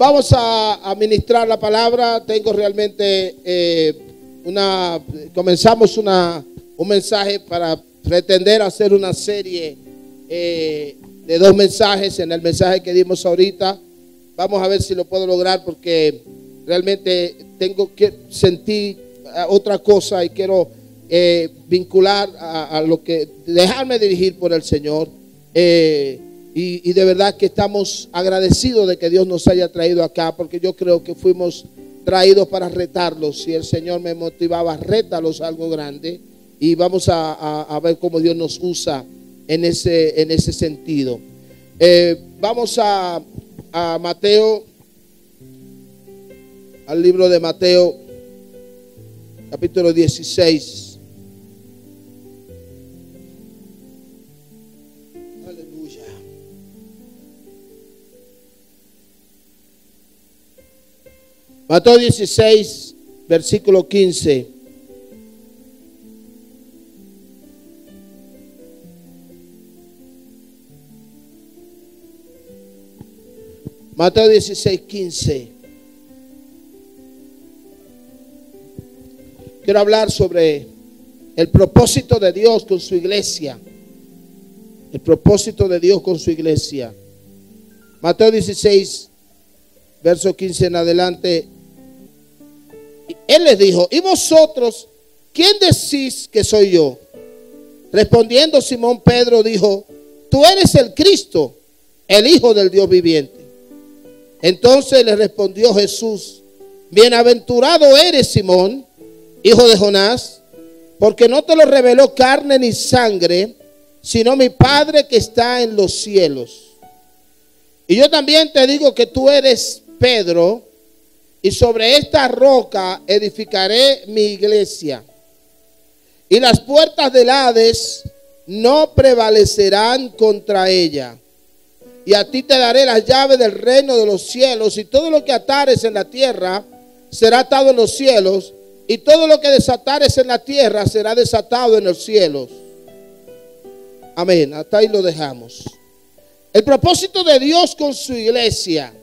Vamos a ministrar la palabra. Tengo realmente comenzamos un mensaje para pretender hacer una serie de 2 mensajes. En el mensaje que dimos ahorita, vamos a ver si lo puedo lograr, porque realmente tengo que sentir otra cosa y quiero vincular a lo que, dejarme dirigir por el Señor. Y de verdad que estamos agradecidos de que Dios nos haya traído acá, porque yo creo que fuimos traídos para retarlos. Si el Señor me motivaba, rétalos a algo grande, y vamos a ver cómo Dios nos usa en ese sentido. Vamos a Mateo, al libro de Mateo, capítulo 16. Mateo 16, versículo 15. Mateo 16, 15. Quiero hablar sobre el propósito de Dios con su iglesia. El propósito de Dios con su iglesia. Mateo 16, verso 15 en adelante. Él les dijo: ¿y vosotros quién decís que soy yo? Respondiendo Simón Pedro dijo: tú eres el Cristo, el Hijo del Dios viviente. Entonces le respondió Jesús: bienaventurado eres, Simón, hijo de Jonás, porque no te lo reveló carne ni sangre, sino mi Padre que está en los cielos. Y yo también te digo que tú eres Pedro, y sobre esta roca edificaré mi iglesia, y las puertas del Hades no prevalecerán contra ella. Y a ti te daré las llaves del reino de los cielos, y todo lo que atares en la tierra será atado en los cielos, y todo lo que desatares en la tierra será desatado en los cielos. Amén. Hasta ahí lo dejamos. El propósito de Dios con su iglesia.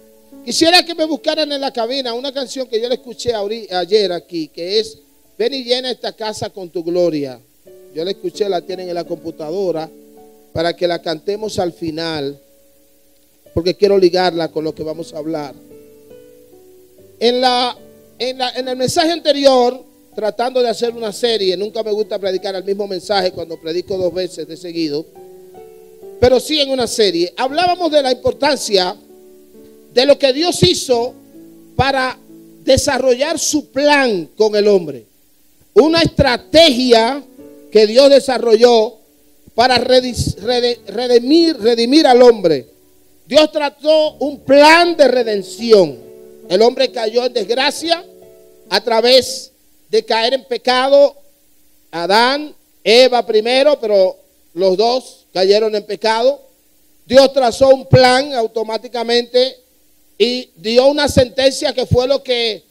Quisiera que me buscaran en la cabina una canción que yo le escuché ayer aquí, que es: ven y llena esta casa con tu gloria. Yo la escuché, la tienen en la computadora, para que la cantemos al final, porque quiero ligarla con lo que vamos a hablar. En el mensaje anterior, tratando de hacer una serie, nunca me gusta predicar el mismo mensaje cuando predico 2 veces de seguido, pero sí en una serie, hablábamos de la importancia de lo que Dios hizo para desarrollar su plan con el hombre. Una estrategia que Dios desarrolló para redimir al hombre. Dios trató un plan de redención. El hombre cayó en desgracia a través de caer en pecado. Adán, Eva primero, pero los dos cayeron en pecado. Dios trazó un plan automáticamente y dio una sentencia que fue lo que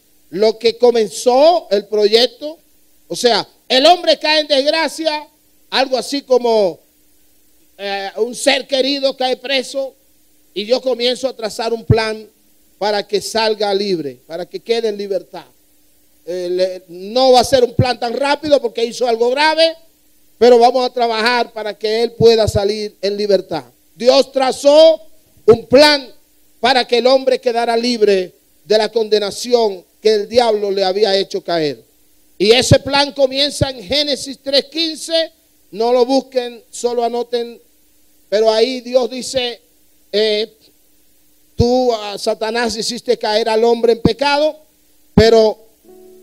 comenzó el proyecto. O sea, el hombre cae en desgracia, algo así como un ser querido cae preso, y yo comienzo a trazar un plan para que salga libre, para que quede en libertad. No va a ser un plan tan rápido porque hizo algo grave, pero vamos a trabajar para que él pueda salir en libertad. Dios trazó un plan para que el hombre quedara libre de la condenación que el diablo le había hecho caer. Y ese plan comienza en Génesis 3:15. No lo busquen, solo anoten. Pero ahí Dios dice: tú, Satanás, hiciste caer al hombre en pecado, pero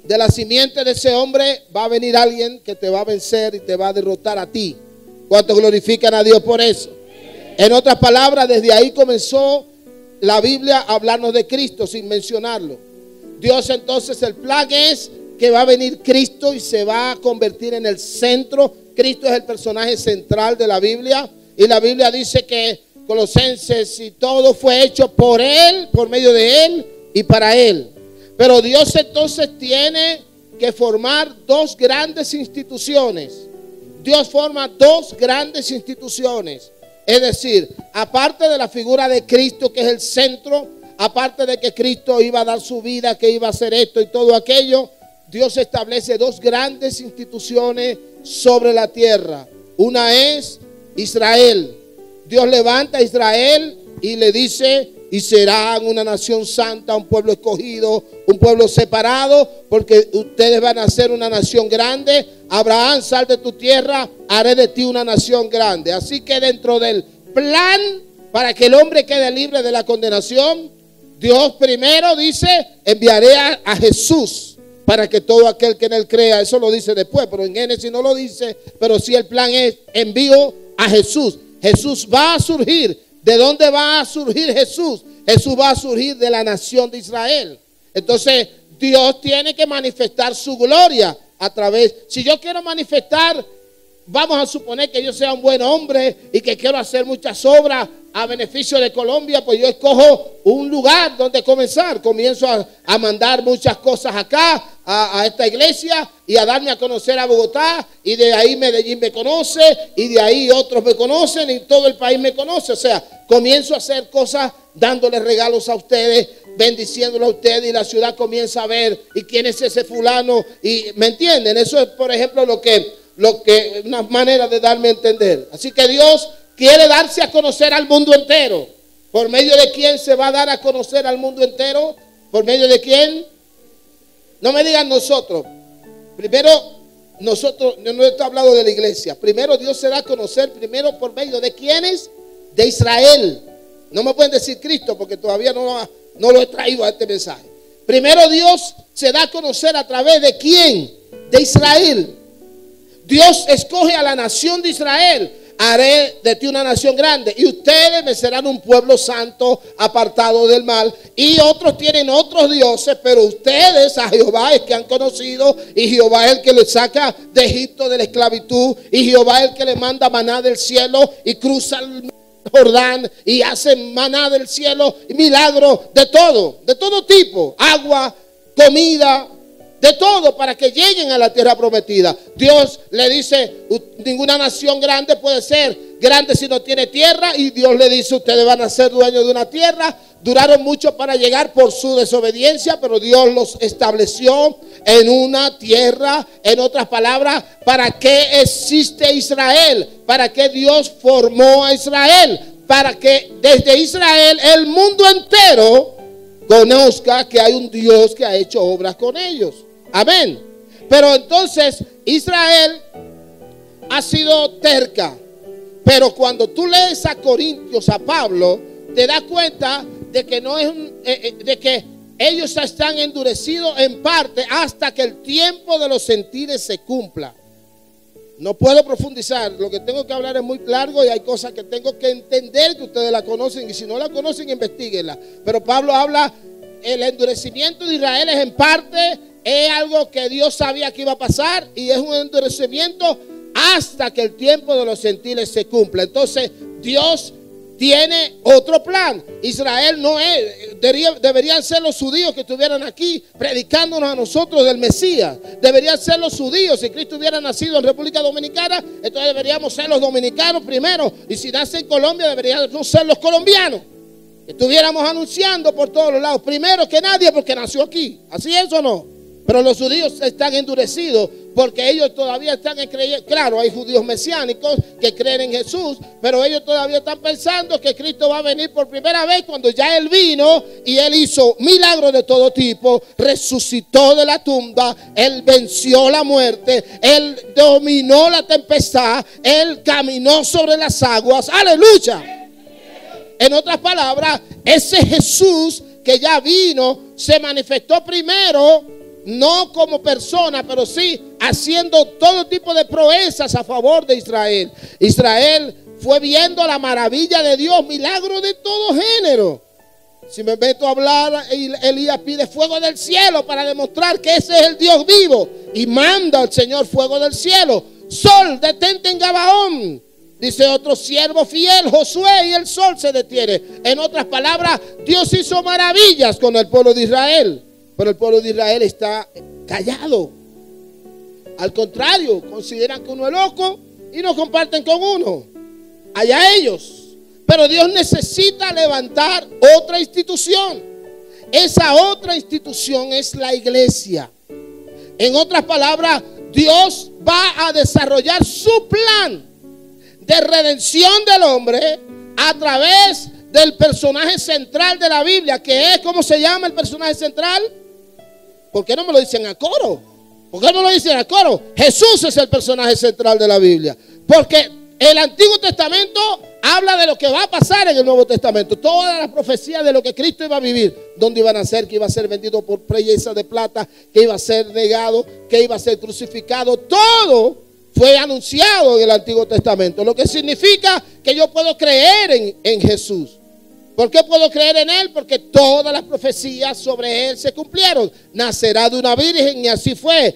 de la simiente de ese hombre va a venir alguien que te va a vencer y te va a derrotar a ti. ¿Cuántos glorifican a Dios por eso? En otras palabras, desde ahí comenzó la Biblia a hablarnos de Cristo sin mencionarlo. Dios, entonces, el plan es que va a venir Cristo y se va a convertir en el centro. Cristo es el personaje central de la Biblia, y la Biblia dice que Colosenses y todo fue hecho por Él, por medio de Él y para Él. Pero Dios entonces tiene que formar 2 grandes instituciones. Dios forma 2 grandes instituciones. Es decir, aparte de la figura de Cristo, que es el centro, aparte de que Cristo iba a dar su vida, que iba a hacer esto y todo aquello, Dios establece dos grandes instituciones sobre la tierra. Una es Israel. Dios levanta a Israel y le dice: y serán una nación santa, un pueblo escogido, un pueblo separado, porque ustedes van a ser una nación grande. Abraham, sal de tu tierra, haré de ti una nación grande. Así que dentro del plan para que el hombre quede libre de la condenación, Dios primero dice: enviaré a Jesús para que todo aquel que en él crea. Eso lo dice después, pero en Génesis no lo dice. Pero sí, el plan es: envío a Jesús. Jesús va a surgir. ¿De dónde va a surgir Jesús? Jesús va a surgir de la nación de Israel. Entonces Dios tiene que manifestar su gloria a través. Si yo quiero manifestar, vamos a suponer que yo sea un buen hombre y que quiero hacer muchas obras a beneficio de Colombia, pues yo escojo un lugar donde comenzar. Comienzo a mandar muchas cosas acá, a esta iglesia, y a darme a conocer a Bogotá, y de ahí Medellín me conoce, y de ahí otros me conocen, y todo el país me conoce. O sea, comienzo a hacer cosas dándoles regalos a ustedes, bendiciéndolo a ustedes, y la ciudad comienza a ver, y quién es ese fulano, y ¿me entienden? Eso es, por ejemplo, lo que una manera de darme a entender. Así que Dios quiere darse a conocer al mundo entero. ¿Por medio de quién se va a dar a conocer al mundo entero? ¿Por medio de quién? No me digan nosotros. Primero, nosotros, no estoy hablando de la iglesia. Primero Dios se da a conocer, primero por medio de quiénes, de Israel. No me pueden decir Cristo, porque todavía no lo he traído a este mensaje. Primero Dios se da a conocer a través de quién, de Israel. Dios escoge a la nación de Israel. Haré de ti una nación grande, y ustedes me serán un pueblo santo, apartado del mal. Y otros tienen otros dioses, pero ustedes a Jehová es que han conocido, y Jehová es el que les saca de Egipto, de la esclavitud, y Jehová es el que le manda maná del cielo, y cruza el Jordán y hace maná del cielo, y milagros de todo tipo, agua, comida, de todo, para que lleguen a la tierra prometida. Dios le dice: ninguna nación grande puede ser grande si no tiene tierra. Y Dios le dice: ustedes van a ser dueños de una tierra. Duraron mucho para llegar por su desobediencia, pero Dios los estableció en una tierra. En otras palabras, ¿para qué existe Israel? ¿Para qué Dios formó a Israel? Para que desde Israel el mundo entero conozca que hay un Dios que ha hecho obras con ellos. Amén. Pero entonces Israel ha sido terca. Pero cuando tú lees a Corintios, a Pablo, te das cuenta de que no es de que ellos están endurecidos en parte hasta que el tiempo de los gentiles se cumpla. No puedo profundizar, lo que tengo que hablar es muy largo y hay cosas que tengo que entender que ustedes la conocen, y si no la conocen, investiguenla. Pero Pablo habla, el endurecimiento de Israel es en parte, es algo que Dios sabía que iba a pasar, y es un endurecimiento hasta que el tiempo de los gentiles se cumpla. Entonces Dios tiene otro plan. Israel no es, deberían ser los judíos que estuvieran aquí predicándonos a nosotros del Mesías. Deberían ser los judíos. Si Cristo hubiera nacido en República Dominicana, entonces deberíamos ser los dominicanos primero. Y si nace en Colombia, deberíamos ser los colombianos. Estuviéramos anunciando por todos los lados, primero que nadie, porque nació aquí. ¿Así es o no? Pero los judíos están endurecidos porque ellos todavía están creyendo. Claro, hay judíos mesiánicos que creen en Jesús, pero ellos todavía están pensando que Cristo va a venir por primera vez, cuando ya Él vino y Él hizo milagros de todo tipo, resucitó de la tumba, Él venció la muerte, Él dominó la tempestad, Él caminó sobre las aguas. ¡Aleluya! En otras palabras, ese Jesús que ya vino se manifestó primero, no como persona, pero sí haciendo todo tipo de proezas a favor de Israel. Israel fue viendo la maravilla de Dios, milagros de todo género. Si me meto a hablar, Elías pide fuego del cielo para demostrar que ese es el Dios vivo, y manda al Señor fuego del cielo. Sol, detente en Gabaón. Dice otro siervo fiel, Josué, y el sol se detiene. En otras palabras, Dios hizo maravillas con el pueblo de Israel, pero el pueblo de Israel está callado. Al contrario, consideran que uno es loco y no comparten con uno. Allá ellos. Pero Dios necesita levantar otra institución. Esa otra institución es la iglesia. En otras palabras, Dios va a desarrollar su plan de redención del hombre a través del personaje central de la Biblia, que es, ¿cómo se llama el personaje central? ¿Por qué no me lo dicen a coro? ¿Por qué no lo dicen a coro? Jesús es el personaje central de la Biblia. Porque el Antiguo Testamento habla de lo que va a pasar en el Nuevo Testamento. Todas las profecías de lo que Cristo iba a vivir. Dónde iba a nacer, que iba a ser vendido por piezas de plata, que iba a ser negado, que iba a ser crucificado. Todo fue anunciado en el Antiguo Testamento. Lo que significa que yo puedo creer en Jesús. ¿Por qué puedo creer en Él? Porque todas las profecías sobre Él se cumplieron. Nacerá de una virgen y así fue.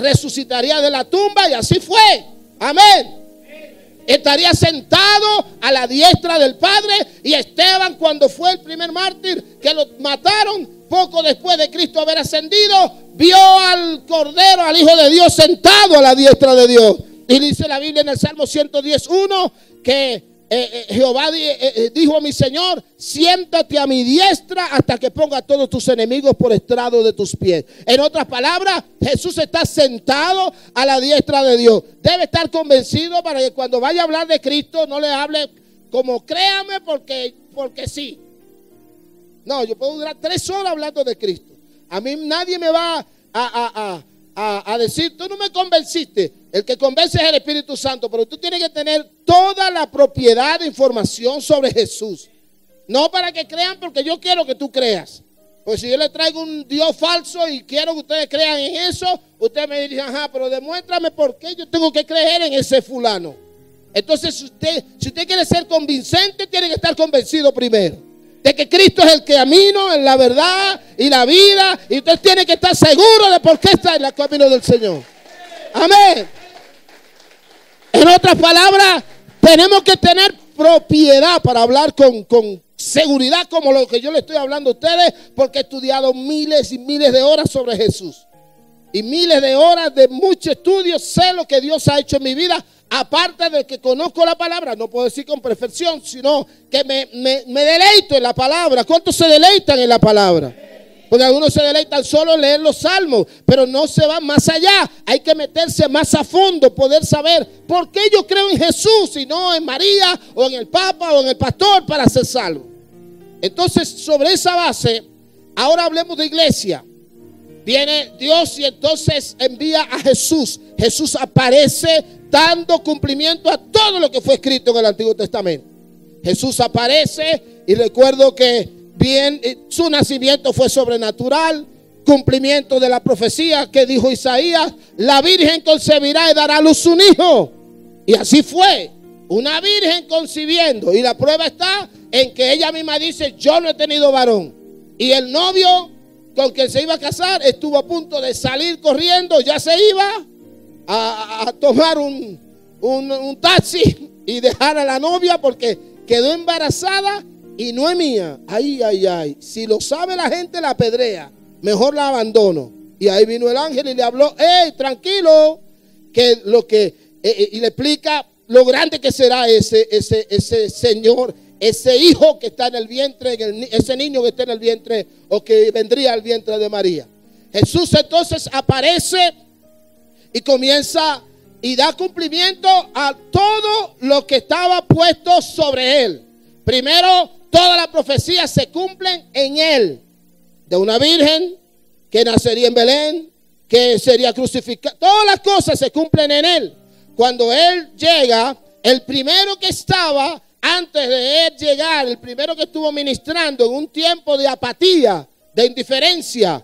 Resucitaría de la tumba y así fue. Amén. Estaría sentado a la diestra del Padre. Y Esteban, cuando fue el primer mártir que lo mataron, poco después de Cristo haber ascendido, vio al Cordero, al Hijo de Dios, sentado a la diestra de Dios. Y dice la Biblia en el Salmo 110:1 que Jehová dijo a mi Señor: siéntate a mi diestra hasta que ponga a todos tus enemigos por estrado de tus pies. En otras palabras, Jesús está sentado a la diestra de Dios. Debe estar convencido para que cuando vaya a hablar de Cristo no le hable como créame porque sí. No, yo puedo durar 3 horas hablando de Cristo. A mí nadie me va a decir, tú no me convenciste. El que convence es el Espíritu Santo, pero tú tienes que tener toda la propiedad de información sobre Jesús. No para que crean porque yo quiero que tú creas. Pues si yo le traigo un Dios falso y quiero que ustedes crean en eso, ustedes me dicen, ajá, pero demuéstrame por qué yo tengo que creer en ese fulano. Entonces, si usted quiere ser convincente, tiene que estar convencido primero de que Cristo es el camino, en la verdad y la vida. Y usted tiene que estar seguro de por qué está en el camino del Señor. Amén. En otras palabras, tenemos que tener propiedad para hablar con seguridad como lo que yo le estoy hablando a ustedes, porque he estudiado miles y miles de horas sobre Jesús. Y miles de horas de mucho estudio. Sé lo que Dios ha hecho en mi vida. Aparte de que conozco la palabra, no puedo decir con perfección, sino que me deleito en la palabra. ¿Cuántos se deleitan en la palabra? Porque algunos se deleitan solo en leer los salmos, pero no se van más allá. Hay que meterse más a fondo, poder saber por qué yo creo en Jesús y no en María o en el Papa o en el pastor para ser salvo. Entonces, sobre esa base, ahora hablemos de iglesia. Viene Dios y entonces envía a Jesús. Jesús aparece dando cumplimiento a todo lo que fue escrito en el Antiguo Testamento. Jesús aparece y recuerdo que su nacimiento fue sobrenatural, cumplimiento de la profecía que dijo Isaías: la virgen concebirá y dará a luz un hijo. Y así fue, una virgen concibiendo. Y la prueba está en que ella misma dice: yo no he tenido varón. Y el novio con quien se iba a casar estuvo a punto de salir corriendo, ya se iba a tomar un taxi y dejar a la novia porque quedó embarazada y no es mía. Ay, ay, ay. Si lo sabe la gente, la apedrea. Mejor la abandono. Y ahí vino el ángel y le habló: hey, tranquilo, y le explica lo grande que será ese señor, ese hijo que está en el vientre, ese niño que está en el vientre o que vendría al vientre de María. Jesús entonces aparece y comienza y da cumplimiento a todo lo que estaba puesto sobre él. Primero, todas las profecías se cumplen en él. De una virgen que nacería en Belén, que sería crucificada. Todas las cosas se cumplen en él. Cuando él llega, el primero que estaba, antes de él llegar, el primero que estuvo ministrando en un tiempo de apatía, de indiferencia,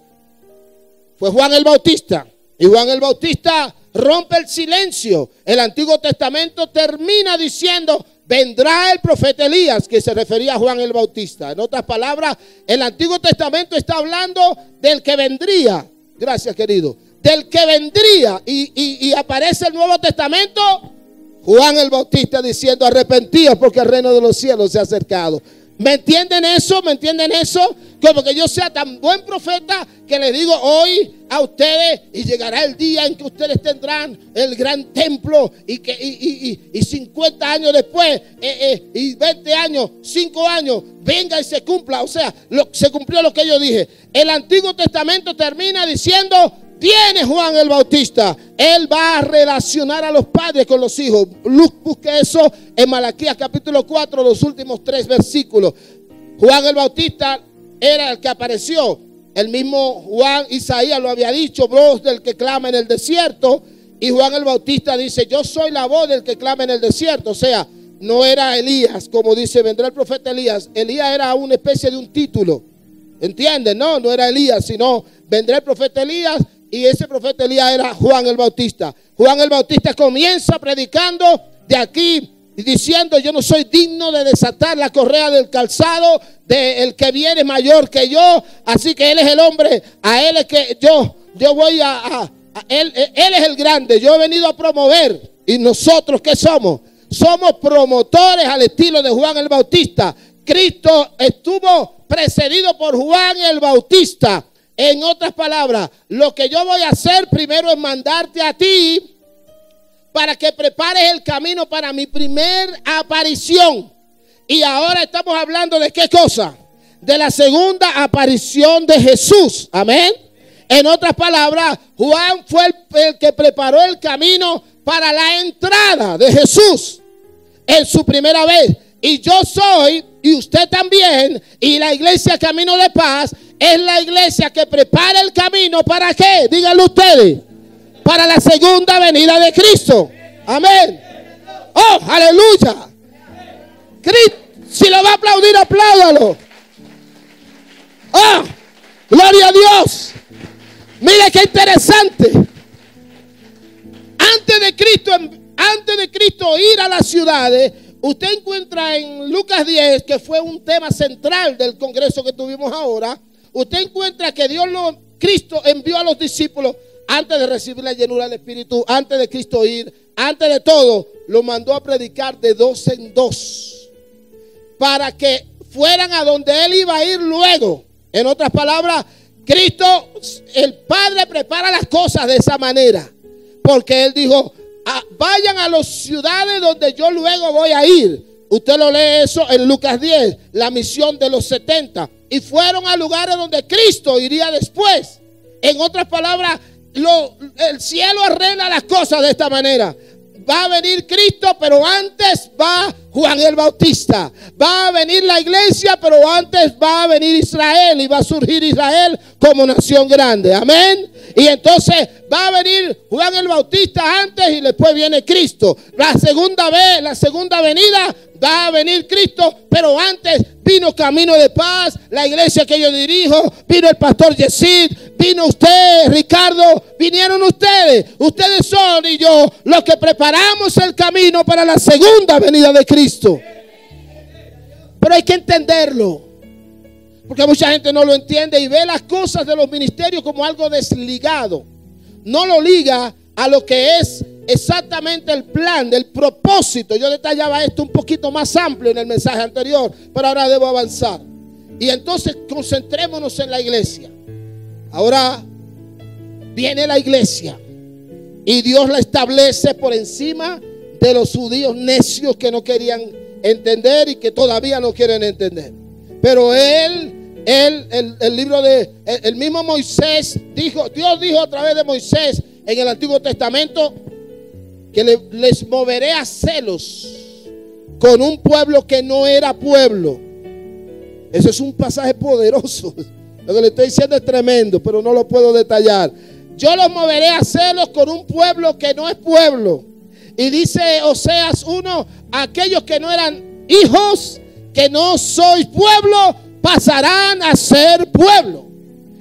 fue Juan el Bautista. Y Juan el Bautista rompe el silencio. El Antiguo Testamento termina diciendo: vendrá el profeta Elías, que se refería a Juan el Bautista. En otras palabras, el Antiguo Testamento está hablando del que vendría. Gracias, querido. Del que vendría. Y aparece el Nuevo Testamento, Juan el Bautista diciendo: arrepentíos porque el reino de los cielos se ha acercado. ¿Me entienden eso? ¿Me entienden eso? Como que yo sea tan buen profeta que les digo hoy a ustedes, y llegará el día en que ustedes tendrán el gran templo y 50 años después y 20 años, 5 años, venga y se cumpla. O sea, se cumplió lo que yo dije. El Antiguo Testamento termina diciendo: viene Juan el Bautista. Él va a relacionar a los padres con los hijos. Busque eso en Malaquías capítulo 4, los últimos 3 versículos. Juan el Bautista era el que apareció. El mismo Juan, Isaías lo había dicho: voz del que clama en el desierto. Y Juan el Bautista dice: yo soy la voz del que clama en el desierto. O sea, no era Elías, como dice, vendrá el profeta Elías. Elías era una especie de un título. ¿Entienden? No era Elías, sino vendrá el profeta Elías. Y ese profeta Elías era Juan el Bautista. Juan el Bautista comienza predicando de aquí, diciendo: yo no soy digno de desatar la correa del calzado del que viene mayor que yo. Así que él es el hombre, a él es que yo voy él es el grande. Yo he venido a promover. ¿Y nosotros qué somos? Somos promotores al estilo de Juan el Bautista. Cristo estuvo precedido por Juan el Bautista. En otras palabras, lo que yo voy a hacer primero es mandarte a ti para que prepares el camino para mi primer aparición. Y ahora estamos hablando de ¿qué cosa? De la segunda aparición de Jesús. Amén. En otras palabras, Juan fue el que preparó el camino para la entrada de Jesús en su primera vez. Y yo soy, y usted también, y la iglesia Camino de Paz es la iglesia que prepara el camino. ¿Para qué? Díganlo ustedes. Para la segunda venida de Cristo. Amén. Oh, aleluya. Si lo va a aplaudir, apláudalo. Oh, gloria a Dios. Mire qué interesante. Antes de Cristo ir a las ciudades, usted encuentra en Lucas 10, que fue un tema central del congreso que tuvimos ahora. Usted encuentra que Cristo envió a los discípulos antes de recibir la llenura del Espíritu, antes de Cristo ir, antes de todo, lo mandó a predicar de 2 en 2 para que fueran a donde él iba a ir luego. En otras palabras, Cristo, el Padre prepara las cosas de esa manera, porque él dijo: vayan a las ciudades donde yo luego voy a ir. Usted lo lee eso en Lucas 10, la misión de los 70. Y fueron a lugares donde Cristo iría después. En otras palabras, el cielo arregla las cosas de esta manera. Va a venir Cristo, pero antes va Juan el Bautista. Va a venir la iglesia, pero antes va a venir Israel. Y va a surgir Israel como nación grande. Amén. Y entonces va a venir Juan el Bautista antes y después viene Cristo. La segunda venida va a venir Cristo, pero antes vino Camino de Paz, la iglesia que yo dirijo, vino el pastor Yesid, vino usted, Ricardo, vinieron ustedes. Ustedes son y yo los que preparamos el camino para la segunda venida de Cristo. Pero hay que entenderlo, porque mucha gente no lo entiende y ve las cosas de los ministerios como algo desligado. No lo liga a lo que es exactamente el plan, del propósito. Yo detallaba esto un poquito más amplio en el mensaje anterior, pero ahora debo avanzar. Y entonces concentrémonos en la iglesia. Ahora viene la iglesia y Dios la establece por encima de los judíos necios que no querían entender y que todavía no quieren entender. Pero el libro de el mismo Moisés dijo, Dios dijo a través de Moisés en el Antiguo Testamento que les moveré a celos con un pueblo que no era pueblo. Eso es un pasaje poderoso. Lo que le estoy diciendo es tremendo, pero no lo puedo detallar. Yo los moveré a celos con un pueblo que no es pueblo. Y dice Oseas 1, aquellos que no eran hijos, que no sois pueblo, pasarán a ser pueblo.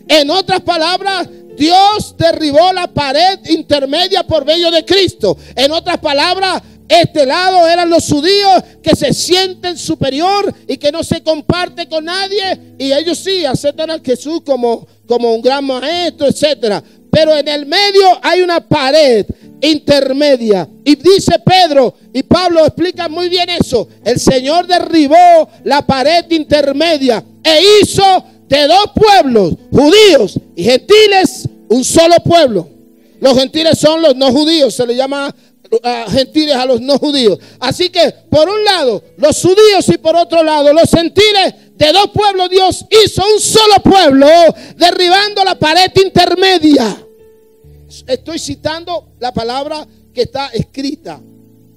En otras palabras, Dios derribó la pared intermedia por medio de Cristo. En otras palabras, este lado eran los judíos que se sienten superior y que no se comparte con nadie. Y ellos sí aceptan a Jesús como un gran maestro, etcétera. Pero en el medio hay una pared intermedia. Y dice Pedro y Pablo explican muy bien eso. El Señor derribó la pared intermedia e hizo de dos pueblos, judíos y gentiles, un solo pueblo. Los gentiles son los no judíos, se le llama gentiles a los no judíos. Así que por un lado los judíos y por otro lado los gentiles, de dos pueblos Dios hizo un solo pueblo, derribando la pared intermedia. Estoy citando la palabra que está escrita.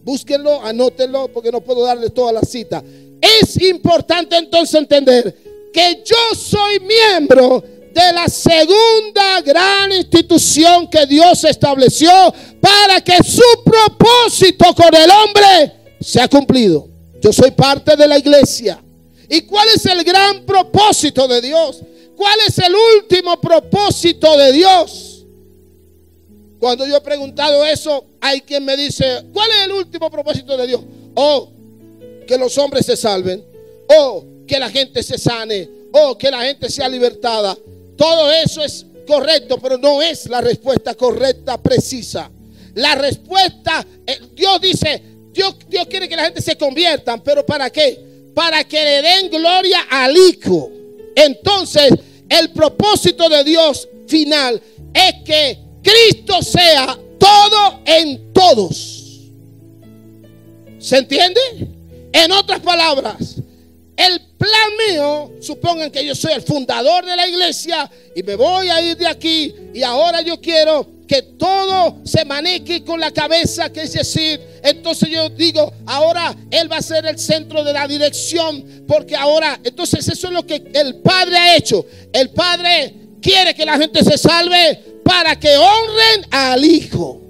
Búsquenlo, anótenlo, porque no puedo darle toda la cita. Es importante entonces entender que yo soy miembro de la segunda gran institución que Dios estableció para que su propósito con el hombre sea cumplido. Yo soy parte de la iglesia. ¿Y cuál es el gran propósito de Dios? ¿Cuál es el último propósito de Dios? Cuando yo he preguntado eso, hay quien me dice, ¿cuál es el último propósito de Dios? O que los hombres se salven, o que la gente se sane, o que la gente sea libertada. Todo eso es correcto, pero no es la respuesta correcta, precisa. La respuesta, Dios dice, Dios quiere que la gente se conviertan, pero ¿para qué? Para que le den gloria al Hijo. Entonces, el propósito de Dios final es que Cristo sea todo en todos. ¿Se entiende? En otras palabras, el plan mío, supongan que yo soy el fundador de la iglesia y me voy a ir de aquí y ahora yo quiero que todo se maneje con la cabeza, que es decir, entonces yo digo, ahora Él va a ser el centro de la dirección, porque ahora, entonces eso es lo que el Padre ha hecho. El Padre quiere que la gente se salve para que honren al Hijo.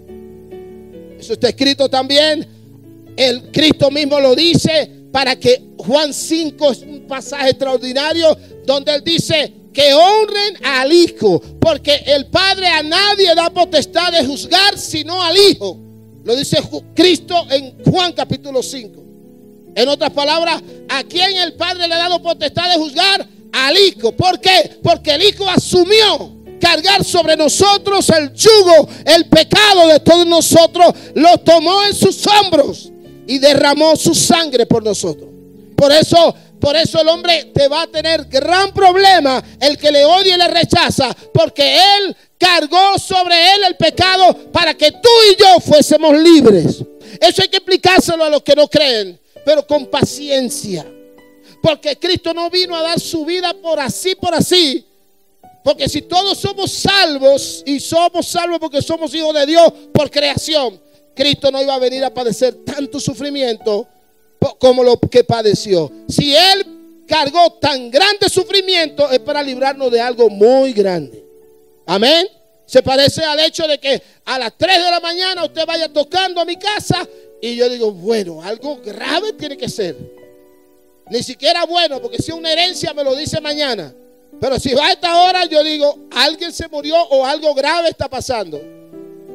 Eso está escrito también. El Cristo mismo lo dice, para que Juan 5 es un pasaje extraordinario donde Él dice que honren al Hijo, porque el Padre a nadie da potestad de juzgar sino al Hijo. Lo dice Cristo en Juan capítulo 5. En otras palabras, ¿a quién el Padre le ha dado potestad de juzgar? Al Hijo. ¿Por qué? Porque el Hijo asumió cargar sobre nosotros el yugo, el pecado de todos nosotros, lo tomó en sus hombros y derramó su sangre por nosotros. Por eso el hombre te va a tener gran problema, el que le odia y le rechaza, porque Él cargó sobre Él el pecado para que tú y yo fuésemos libres. Eso hay que explicárselo a los que no creen, pero con paciencia. Porque Cristo no vino a dar su vida por así. Porque si todos somos salvos, y somos salvos porque somos hijos de Dios por creación, Cristo no iba a venir a padecer tanto sufrimiento como lo que padeció. Si Él cargó tan grande sufrimiento, es para librarnos de algo muy grande. Amén. Se parece al hecho de que a las 3 de la mañana usted vaya tocando a mi casa y yo digo, bueno, algo grave tiene que ser. Ni siquiera bueno, porque si es una herencia me lo dice mañana. Pero si va a esta hora, yo digo, alguien se murió o algo grave está pasando.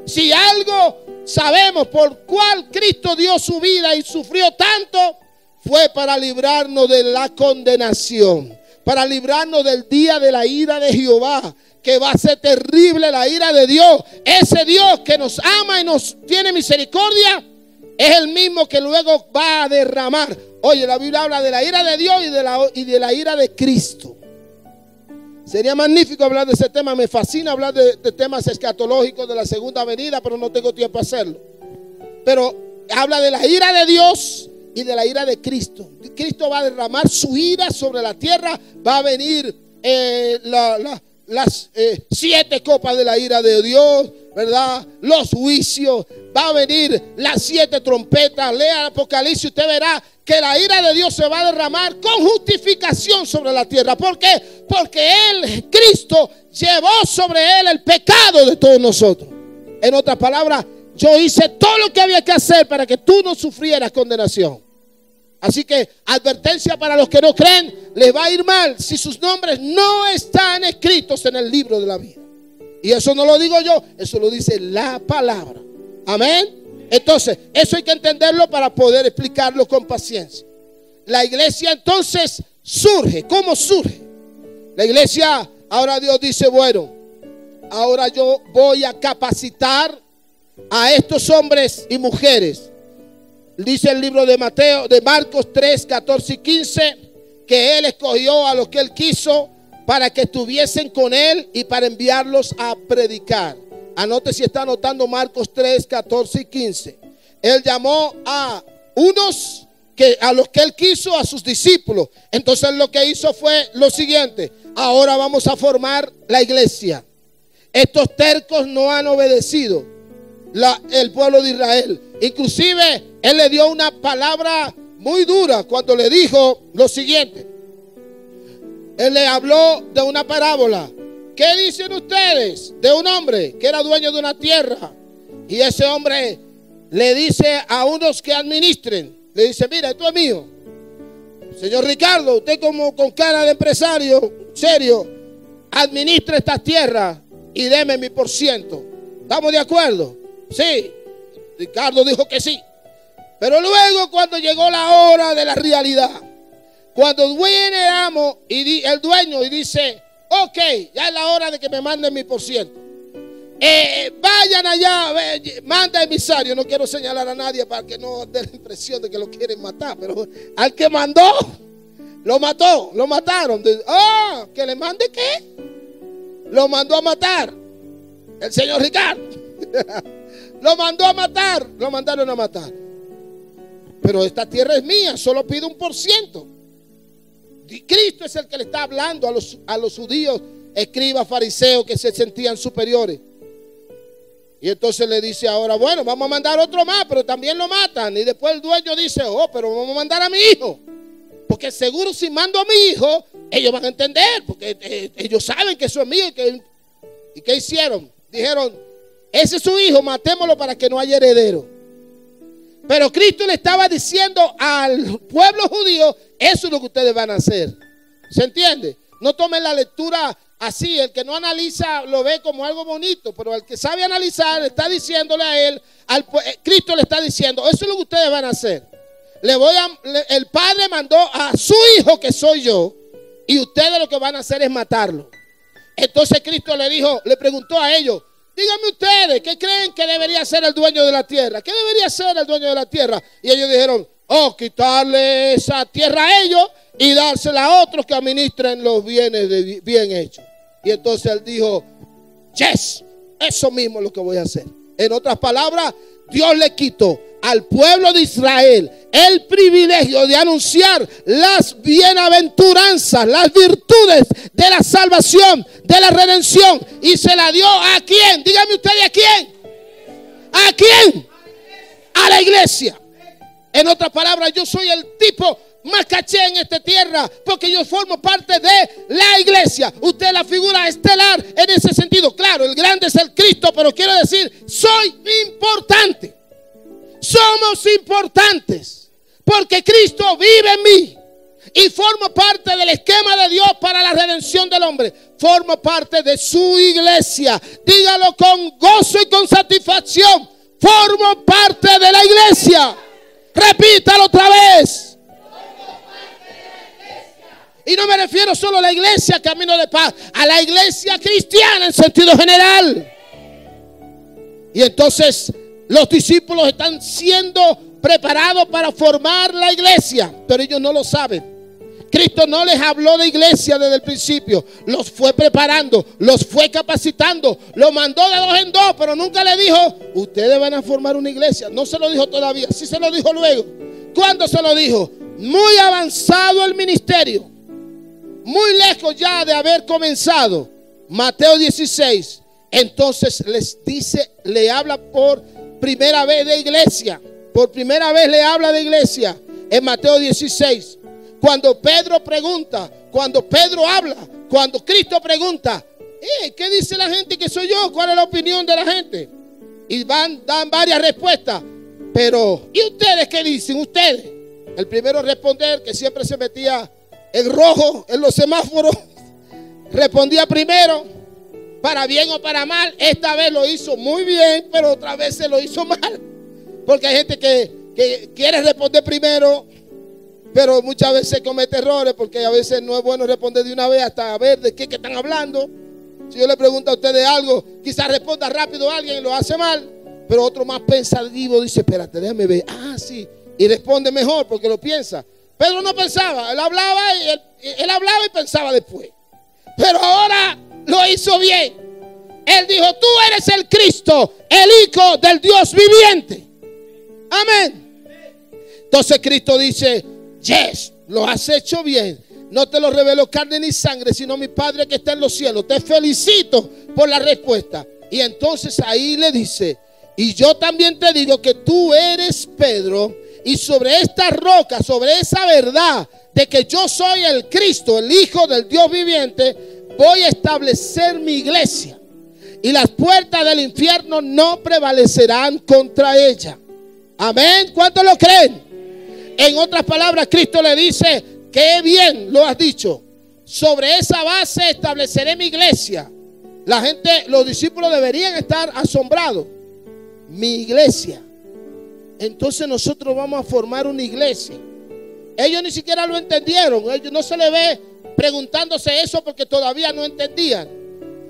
Si algo sabemos por cuál Cristo dio su vida y sufrió tanto, fue para librarnos de la condenación, para librarnos del día de la ira de Jehová, que va a ser terrible la ira de Dios. Ese Dios que nos ama y nos tiene misericordia es el mismo que luego va a derramar. Oye, la Biblia habla de la ira de Dios y de la ira de Cristo. Sería magnífico hablar de ese tema. Me fascina hablar de temas escatológicos de la segunda venida, pero no tengo tiempo a hacerlo. Pero habla de la ira de Dios y de la ira de Cristo. Cristo va a derramar su ira sobre la tierra. Va a venir las 7 copas de la ira de Dios, ¿verdad? Los juicios. Va a venir las 7 trompetas. Lea el Apocalipsis, usted verá que la ira de Dios se va a derramar con justificación sobre la tierra. ¿Por qué? Porque Él, Cristo, llevó sobre Él el pecado de todos nosotros. En otras palabras, yo hice todo lo que había que hacer para que tú no sufrieras condenación. Así que advertencia para los que no creen, les va a ir mal si sus nombres no están escritos en el libro de la vida. Y eso no lo digo yo, eso lo dice la palabra. Amén. Entonces, eso hay que entenderlo para poder explicarlo con paciencia. La iglesia entonces surge. ¿Cómo surge? La iglesia, ahora Dios dice, bueno, ahora yo voy a capacitar a estos hombres y mujeres. Dice el libro de Marcos 3, 14 y 15, que Él escogió a los que Él quiso para que estuviesen con Él y para enviarlos a predicar. Anote si está anotando Marcos 3, 14 y 15. Él llamó a unos a los que Él quiso, a sus discípulos. Entonces lo que hizo fue lo siguiente: ahora vamos a formar la iglesia. Estos tercos no han obedecido el pueblo de Israel. Inclusive Él le dio una palabra muy dura cuando le dijo lo siguiente. Él le habló de una parábola. ¿Qué dicen ustedes de un hombre que era dueño de una tierra? Y ese hombre le dice a unos que administren, le dice: mira, esto es mío. Señor Ricardo, usted como con cara de empresario serio, administre estas tierras y deme mi %. ¿Estamos de acuerdo? Sí. Ricardo dijo que sí. Pero luego, cuando llegó la hora de la realidad, cuando viene el amo y el dueño y dice: ok, ya es la hora de que me manden mi %. Vayan allá, manda emisario. No quiero señalar a nadie para que no dé la impresión de que lo quieren matar, pero al que mandó, lo mató, lo mataron. ¿Que le mande qué? Lo mandó a matar el señor Ricardo. Lo mandó a matar, lo mandaron a matar. Pero esta tierra es mía, solo pido un %. Cristo es el que le está hablando a los judíos, escribas, fariseos, que se sentían superiores. Y entonces le dice ahora: bueno, vamos a mandar otro más, pero también lo matan. Y después el dueño dice: pero vamos a mandar a mi hijo, porque seguro si mando a mi hijo, ellos van a entender, porque ellos saben que eso es mío. ¿Y qué hicieron? Dijeron: ese es su hijo, matémoslo para que no haya heredero. Pero Cristo le estaba diciendo al pueblo judío: eso es lo que ustedes van a hacer. ¿Se entiende? No tomen la lectura así. El que no analiza lo ve como algo bonito, pero el que sabe analizar está diciéndole a él, Cristo le está diciendo: eso es lo que ustedes van a hacer. El Padre mandó a su hijo, que soy yo, y ustedes lo que van a hacer es matarlo. Entonces Cristo le preguntó a ellos: díganme ustedes, ¿qué creen que debería ser el dueño de la tierra? ¿Qué debería ser el dueño de la tierra? Y ellos dijeron: quitarle esa tierra a ellos y dársela a otros que administren los bienes bien hechos. Y entonces él dijo: yes, eso mismo es lo que voy a hacer. En otras palabras, Dios le quitó al pueblo de Israel el privilegio de anunciar las bienaventuranzas, las virtudes de la salvación, de la redención, y se la dio ¿a quién? Díganme ustedes, ¿a quién? ¿A quién? A la iglesia. En otras palabras, yo soy el tipo más caché en esta tierra, porque yo formo parte de la iglesia. Usted es la figura estelar en ese sentido. Claro, el grande es el Cristo, pero quiero decir, soy importante. Somos importantes porque Cristo vive en mí y formo parte del esquema de Dios para la redención del hombre. Formo parte de su iglesia. Dígalo con gozo y con satisfacción: formo parte de la iglesia. Repítalo otra vez. Y no me refiero solo a la iglesia Camino de Paz, a la iglesia cristiana en sentido general. Y entonces los discípulos están siendo preparados para formar la iglesia, pero ellos no lo saben. Cristo no les habló de iglesia desde el principio. Los fue preparando, los fue capacitando, los mandó de 2 en 2, pero nunca le dijo: ustedes van a formar una iglesia. No se lo dijo todavía, sí se lo dijo luego. ¿Cuándo se lo dijo? Muy avanzado el ministerio, muy lejos ya de haber comenzado. Mateo 16. Entonces les dice, le habla por primera vez de iglesia. Por primera vez le habla de iglesia en Mateo 16. Cuando Pedro pregunta, cuando Pedro habla, cuando Cristo pregunta: ¿qué dice la gente que soy yo? ¿Cuál es la opinión de la gente? Y dan varias respuestas. Pero, ¿y ustedes qué dicen? Ustedes. El primero a responder, que siempre se metía en rojo en los semáforos, respondía primero, para bien o para mal. Esta vez lo hizo muy bien, pero otra vez se lo hizo mal. Porque hay gente que quiere responder primero, pero muchas veces comete errores, porque a veces no es bueno responder de una vez hasta ver de qué que están hablando. Si yo le pregunto a ustedes algo, quizás responda rápido a alguien y lo hace mal. Pero otro más pensativo dice, espérate, déjame ver. Ah, sí. Y responde mejor porque lo piensa. Pedro no pensaba, él hablaba y pensaba después. Pero ahora lo hizo bien. Él dijo, tú eres el Cristo, el Hijo del Dios viviente. Amén. Entonces Cristo dice, yes, lo has hecho bien. No te lo reveló carne ni sangre, sino mi Padre que está en los cielos. Te felicito por la respuesta. Y entonces ahí le dice, y yo también te digo que tú eres Pedro, y sobre esta roca, sobre esa verdad de que yo soy el Cristo, el Hijo del Dios viviente, voy a establecer mi iglesia. Y las puertas del infierno no prevalecerán contra ella. Amén. ¿Cuántos lo creen? En otras palabras, Cristo le dice, qué bien lo has dicho. Sobre esa base estableceré mi iglesia. La gente, los discípulos deberían estar asombrados. Mi iglesia. Entonces nosotros vamos a formar una iglesia. Ellos ni siquiera lo entendieron. Ellos no se les ve preguntándose eso porque todavía no entendían.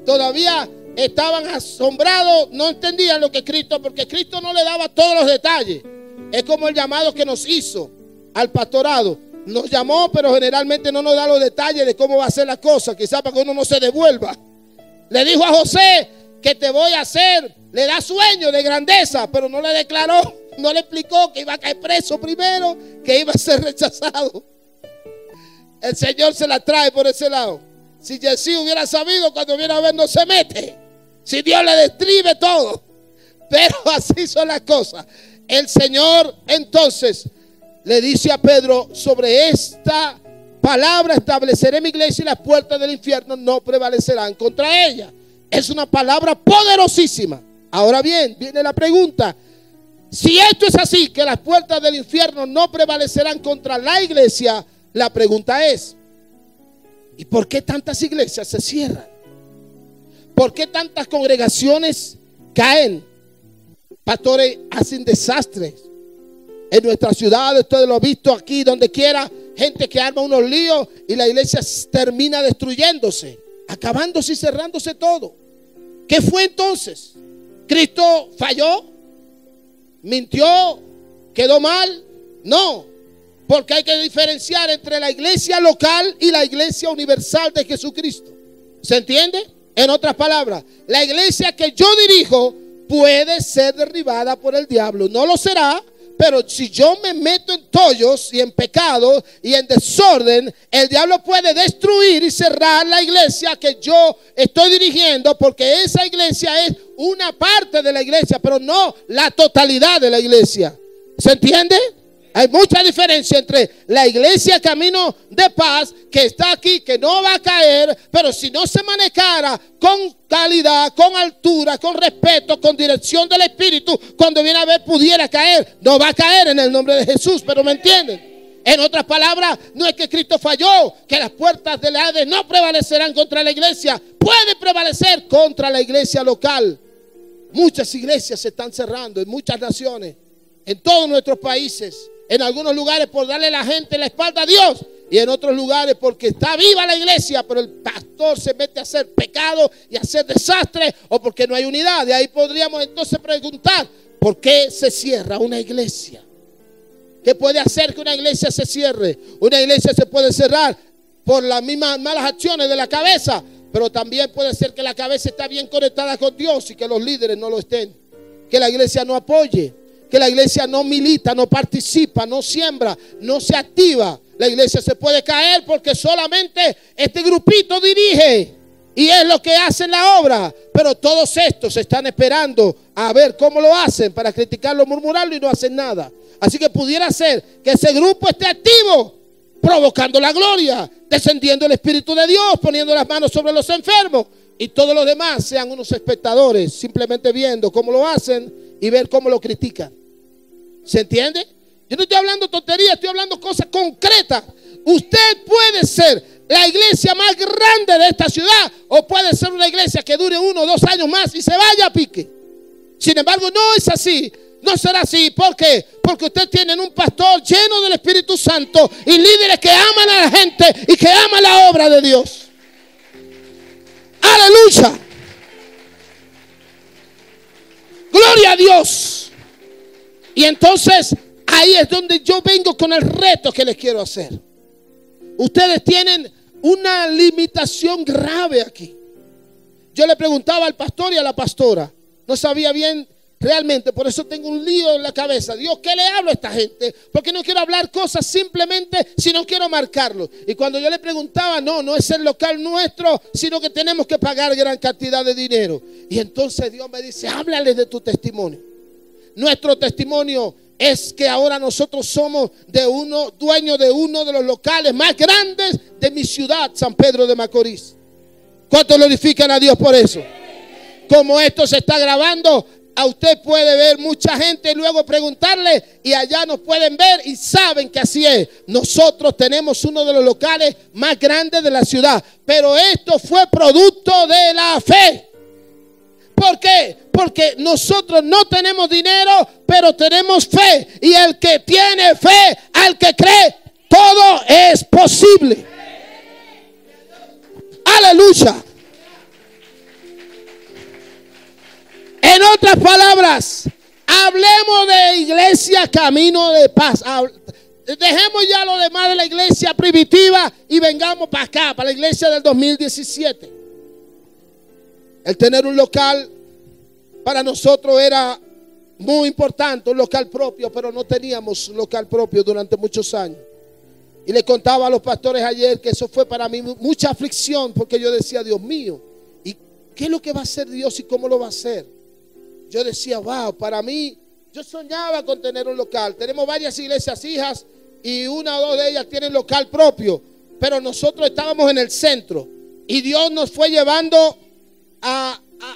Todavía estaban asombrados, no entendían lo que Cristo, porque Cristo no le daba todos los detalles. Es como el llamado que nos hizo al pastorado. Nos llamó, pero generalmente no nos da los detalles de cómo va a ser la cosa, quizás para que uno no se devuelva. Le dijo a José que te voy a hacer, le da sueño de grandeza, pero no le declaró, no le explicó que iba a caer preso primero, que iba a ser rechazado. El Señor se la trae por ese lado. Si Jesús hubiera sabido, cuando viene a ver no se mete. Si Dios le describe todo. Pero así son las cosas. El Señor entonces le dice a Pedro, sobre esta palabra estableceré mi iglesia y las puertas del infierno no prevalecerán contra ella. Es una palabra poderosísima. Ahora bien, viene la pregunta. Si esto es así, que las puertas del infierno no prevalecerán contra la iglesia, la pregunta es, ¿y por qué tantas iglesias se cierran? ¿Por qué tantas congregaciones caen? Pastores hacen desastres en nuestra ciudad. Ustedes lo han visto aquí, donde quiera. Gente que arma unos líos y la iglesia termina destruyéndose, acabándose y cerrándose todo. ¿Qué fue entonces? ¿Cristo falló? ¿Mintió? ¿Quedó mal? No, porque hay que diferenciar entre la iglesia local y la iglesia universal de Jesucristo. ¿Se entiende? En otras palabras, la iglesia que yo dirijo puede ser derribada por el diablo. No lo será, pero si yo me meto en tollos y en pecado y en desorden, el diablo puede destruir y cerrar la iglesia que yo estoy dirigiendo, porque esa iglesia es una parte de la iglesia, pero no la totalidad de la iglesia. ¿Se entiende? Hay mucha diferencia entre la iglesia Camino de Paz, que está aquí, que no va a caer, pero si no se manejara con calidad, con altura, con respeto, con dirección del Espíritu, cuando viene a ver pudiera caer. No va a caer en el nombre de Jesús, pero ¿me entienden? En otras palabras, no es que Cristo falló, que las puertas del Hades no prevalecerán contra la iglesia. Puede prevalecer contra la iglesia local. Muchas iglesias se están cerrando en muchas naciones, en todos nuestros países. En algunos lugares por darle a la gente la espalda a Dios, y en otros lugares porque está viva la iglesia, pero el pastor se mete a hacer pecado y a hacer desastre, o porque no hay unidad. De ahí podríamos entonces preguntar, ¿por qué se cierra una iglesia? ¿Qué puede hacer que una iglesia se cierre? Una iglesia se puede cerrar por las mismas malas acciones de la cabeza, pero también puede ser que la cabeza está bien conectada con Dios y que los líderes no lo estén. Que la iglesia no apoye, que la iglesia no milita, no participa, no siembra, no se activa. La iglesia se puede caer porque solamente este grupito dirige y es lo que hacen la obra. Pero todos estos están esperando a ver cómo lo hacen para criticarlo, murmurarlo y no hacen nada. Así que pudiera ser que ese grupo esté activo, provocando la gloria, descendiendo el Espíritu de Dios, poniendo las manos sobre los enfermos, y todos los demás sean unos espectadores, simplemente viendo cómo lo hacen y ver cómo lo critican. ¿Se entiende? Yo no estoy hablando tonterías, estoy hablando cosas concretas. Usted puede ser la iglesia más grande de esta ciudad, o puede ser una iglesia que dure 1 o 2 años más y se vaya a pique. Sin embargo, no es así. No será así. ¿Por qué? Porque usted tiene un pastor lleno del Espíritu Santo y líderes que aman a la gente y que aman la obra de Dios. ¡Aleluya! ¡Gloria Gloria a Dios. Y entonces ahí es donde yo vengo con el reto que les quiero hacer. Ustedes tienen una limitación grave aquí. Yo le preguntaba al pastor y a la pastora, no sabía bien realmente, por eso tengo un lío en la cabeza. Dios, ¿qué le hablo a esta gente? Porque no quiero hablar cosas simplemente si no quiero marcarlo. Y cuando yo le preguntaba, no es el local nuestro, sino que tenemos que pagar gran cantidad de dinero. Y entonces Dios me dice, háblales de tu testimonio. Nuestro testimonio es que ahora nosotros somos dueños de uno de los locales más grandes de mi ciudad, San Pedro de Macorís. ¿Cuántos glorifican a Dios por eso? Como esto se está grabando, a usted puede ver mucha gente y luego preguntarle, y allá nos pueden ver y saben que así es. Nosotros tenemos uno de los locales más grandes de la ciudad, pero esto fue producto de la fe. ¿Por qué? Porque nosotros no tenemos dinero, pero tenemos fe. Y el que tiene fe, al que cree, todo es posible. Aleluya. En otras palabras, hablemos de iglesia camino de paz. Dejemos ya lo demás de la iglesia primitiva y vengamos para acá, para la iglesia del 2017. El tener un local para nosotros era muy importante, un local propio, pero no teníamos un local propio durante muchos años. Y le contaba a los pastores ayer que eso fue para mí mucha aflicción, porque yo decía, Dios mío, ¿y qué es lo que va a hacer Dios y cómo lo va a hacer? Yo decía, wow, para mí, yo soñaba con tener un local. Tenemos varias iglesias hijas y una o dos de ellas tienen local propio, pero nosotros estábamos en el centro y Dios nos fue llevando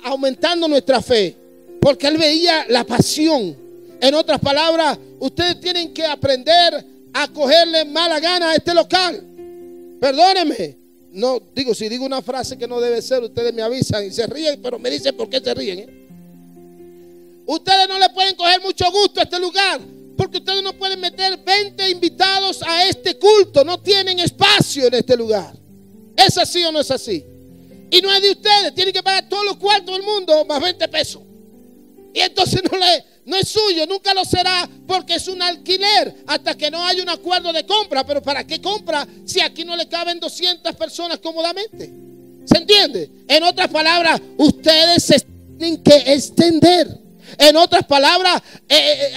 aumentando nuestra fe, porque Él veía la pasión. En otras palabras, ustedes tienen que aprender a cogerle mala gana a este local. Perdónenme, no digo, si digo una frase que no debe ser, ustedes me avisan y se ríen, pero me dicen por qué se ríen, Ustedes no le pueden coger mucho gusto a este lugar, porque ustedes no pueden meter 20 invitados a este culto. No tienen espacio en este lugar. ¿Es así o no es así? Y no es de ustedes, tienen que pagar todos los cuartos del mundo más 20 pesos. Y entonces no es suyo, nunca lo será, porque es un alquiler hasta que no haya un acuerdo de compra. Pero ¿para qué compra si aquí no le caben 200 personas cómodamente? ¿Se entiende? En otras palabras, ustedes se tienen que extender. En otras palabras,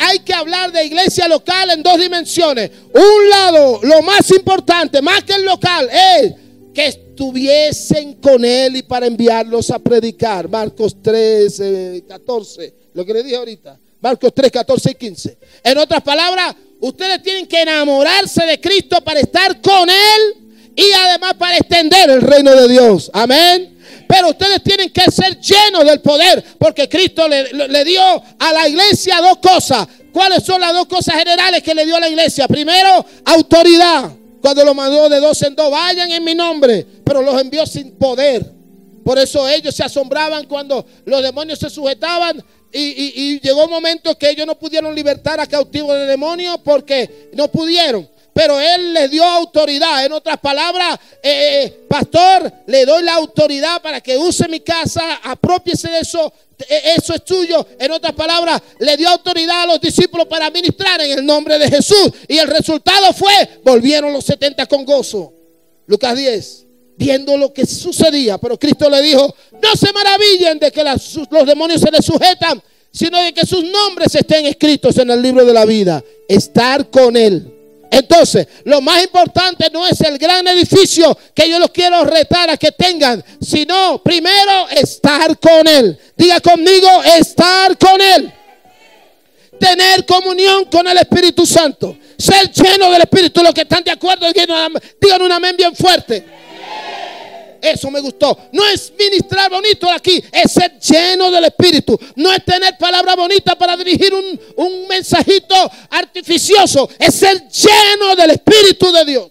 hay que hablar de iglesia local en dos dimensiones. Un lado, lo más importante, más que el local, es que estuviesen con Él y para enviarlos a predicar. Marcos 3, 14, lo que le dije ahorita. Marcos 3, 14 y 15. En otras palabras, ustedes tienen que enamorarse de Cristo para estar con Él y además para extender el reino de Dios. Amén. Pero ustedes tienen que ser llenos del poder, porque Cristo le dio a la iglesia dos cosas. ¿Cuáles son las dos cosas generales que le dio a la iglesia? Primero, autoridad. Cuando lo mandó de dos en dos, vayan en mi nombre, pero los envió sin poder. Por eso ellos se asombraban cuando los demonios se sujetaban y llegó un momento que ellos no pudieron libertar a cautivos de demonios porque no pudieron. Pero Él les dio autoridad. En otras palabras, pastor, le doy la autoridad para que use mi casa, apropiese de eso, eso es tuyo. En otras palabras, le dio autoridad a los discípulos para ministrar en el nombre de Jesús. Y el resultado fue, volvieron los 70 con gozo. Lucas 10, viendo lo que sucedía. Pero Cristo le dijo, no se maravillen de que los demonios se les sujetan, sino de que sus nombres estén escritos en el libro de la vida. Estar con Él. Entonces, lo más importante no es el gran edificio que yo los quiero retar a que tengan, sino primero estar con Él. Diga conmigo, estar con Él. Tener comunión con el Espíritu Santo. Ser lleno del Espíritu. Los que están de acuerdo, digan un amén bien fuerte. Eso me gustó. No es ministrar bonito aquí, es ser lleno del Espíritu. No es tener palabras bonitas para dirigir un mensajito artificioso. Es ser lleno del Espíritu de Dios.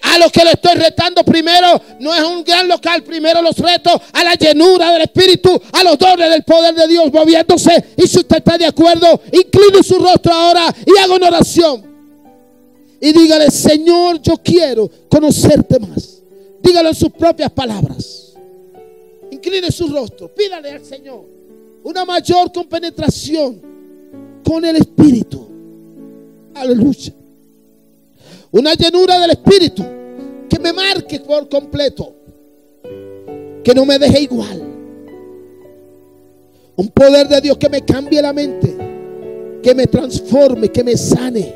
A los que le estoy retando primero, no es un gran local, primero los reto a la llenura del Espíritu, a los dones del poder de Dios moviéndose. Y si usted está de acuerdo, incline su rostro ahora y haga una oración. Y dígale, Señor, yo quiero conocerte más. Dígalo en sus propias palabras. Incline su rostro. Pídale al Señor. una mayor compenetración con el Espíritu. Aleluya. Una llenura del Espíritu que me marque por completo, que no me deje igual. Un poder de Dios que me cambie la mente, que me transforme, que me sane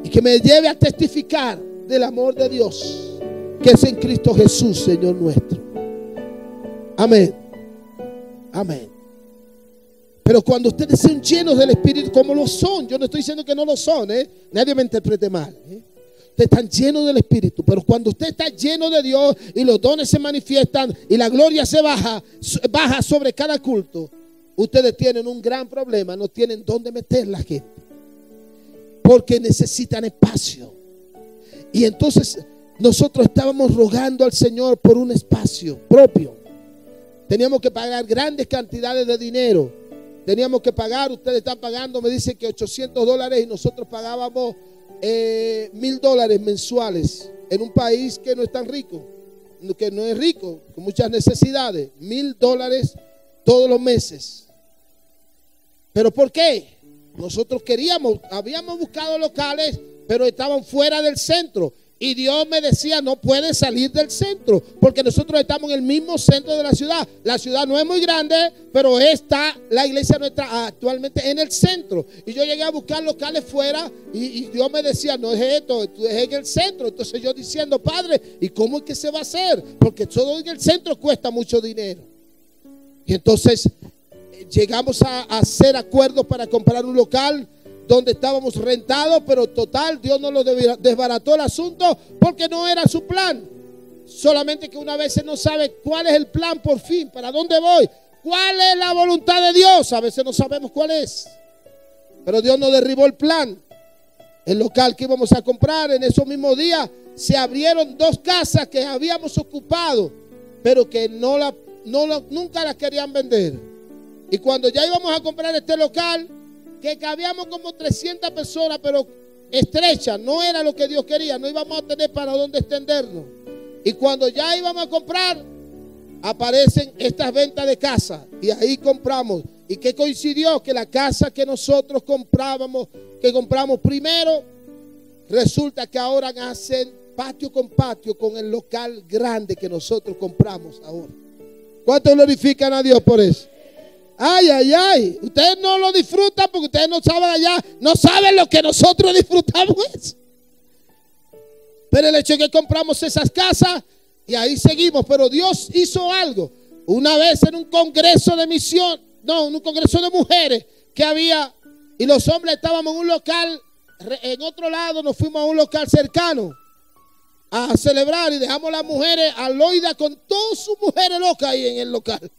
y que me lleve a testificar del amor de Dios que es en Cristo Jesús, Señor nuestro. Amén. Amén. Pero cuando ustedes sean llenos del Espíritu, como lo son, yo no estoy diciendo que no lo son, nadie me interprete mal. Ustedes están llenos del Espíritu, pero cuando usted está lleno de Dios y los dones se manifiestan y la gloria se baja sobre cada culto, ustedes tienen un gran problema, no tienen dónde meter la gente, porque necesitan espacio. Y entonces nosotros estábamos rogando al Señor por un espacio propio. Teníamos que pagar grandes cantidades de dinero. Teníamos que pagar, ustedes están pagando, me dicen que $800 y nosotros pagábamos $1,000 mensuales en un país que no es tan rico, que no es rico, con muchas necesidades. $1,000 todos los meses. ¿Pero por qué? Nosotros habíamos buscado locales, pero estaban fuera del centro. Y Dios me decía, no puedes salir del centro, porque nosotros estamos en el mismo centro de la ciudad. La ciudad no es muy grande, pero la iglesia nuestra actualmente en el centro. Y yo llegué a buscar locales fuera y Dios me decía, no es esto, es en el centro. Entonces yo diciendo, Padre, ¿y cómo es que se va a hacer? Porque todo en el centro cuesta mucho dinero. Y entonces llegamos a hacer acuerdos para comprar un local donde estábamos rentados, pero total, Dios nos lo desbarató el asunto porque no era su plan. Solamente que una vez no sabe cuál es el plan por fin, para dónde voy, cuál es la voluntad de Dios. A veces no sabemos cuál es, pero Dios nos derribó el plan. El local que íbamos a comprar, en esos mismos días se abrieron 2 casas que habíamos ocupado, pero que nunca las querían vender. Y cuando ya íbamos a comprar este local, que cabíamos como 300 personas, pero estrecha, no era lo que Dios quería, no íbamos a tener para dónde extendernos. Y cuando ya íbamos a comprar, aparecen estas ventas de casa, y ahí compramos. ¿Y qué coincidió? Que la casa que nosotros compramos primero, resulta que ahora hacen patio con el local grande que nosotros compramos ahora. ¿Cuántos glorifican a Dios por eso? Ay, ay, ay. Ustedes no lo disfrutan porque ustedes no saben allá, no saben lo que nosotros disfrutamos. Pero el hecho es que compramos esas casas y ahí seguimos. Pero Dios hizo algo. Una vez en un congreso de misión, un congreso de mujeres que había, y los hombres estábamos en un local, en otro lado nos fuimos a un local cercano a celebrar y dejamos a las mujeres a Loida con todas sus mujeres locas ahí en el local.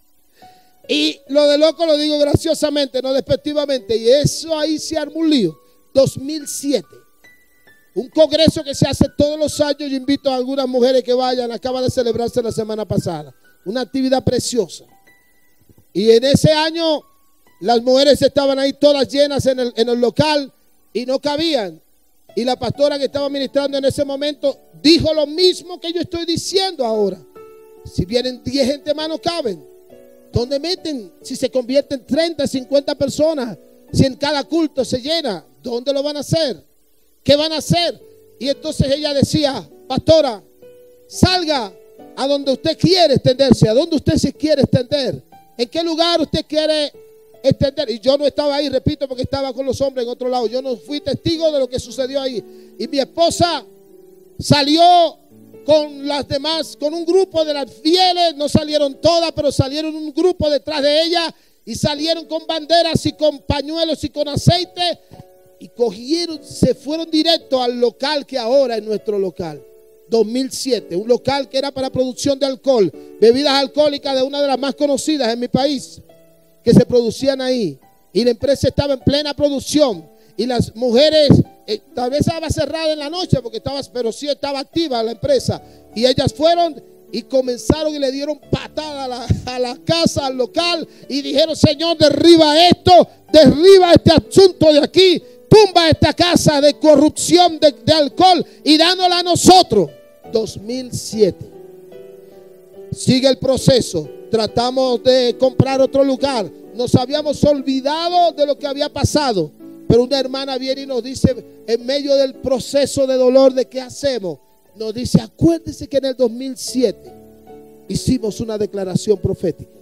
Y lo de loco lo digo graciosamente, no despectivamente. Y eso ahí se armó un lío. 2007. Un congreso que se hace todos los años. Yo invito a algunas mujeres que vayan. Acaba de celebrarse la semana pasada. Una actividad preciosa. Y en ese año las mujeres estaban ahí todas llenas en el local y no cabían. Y la pastora que estaba ministrando en ese momento dijo lo mismo que yo estoy diciendo ahora. Si vienen 10 gente más no caben. ¿Dónde meten? Si se convierten 30, 50 personas, si en cada culto se llena, ¿dónde lo van a hacer? ¿Qué van a hacer? Y entonces ella decía, pastora, salga a donde usted quiere extenderse, a donde usted se quiere extender. ¿En qué lugar usted quiere extender? Y yo no estaba ahí, repito, porque estaba con los hombres en otro lado. Yo no fui testigo de lo que sucedió ahí. Y mi esposa salió con las demás, con un grupo de las fieles. No salieron todas, pero salieron un grupo detrás de ella y salieron con banderas y con pañuelos y con aceite y se fueron directo al local que ahora es nuestro local. 2007, un local que era para producción de alcohol, bebidas alcohólicas de una de las más conocidas en mi país que se producían ahí, y la empresa estaba en plena producción. Y las mujeres, tal vez estaba cerrada en la noche pero sí estaba activa la empresa. Y ellas fueron y comenzaron y le dieron patada a la casa, al local, y dijeron, Señor, derriba esto, derriba este asunto de aquí, tumba esta casa de corrupción de alcohol y dánosla a nosotros. 2007. Sigue el proceso. tratamos de comprar otro lugar. Nos habíamos olvidado de lo que había pasado. Pero una hermana viene y nos dice, en medio del proceso de dolor de qué hacemos, nos dice, acuérdese que en el 2007 hicimos una declaración profética.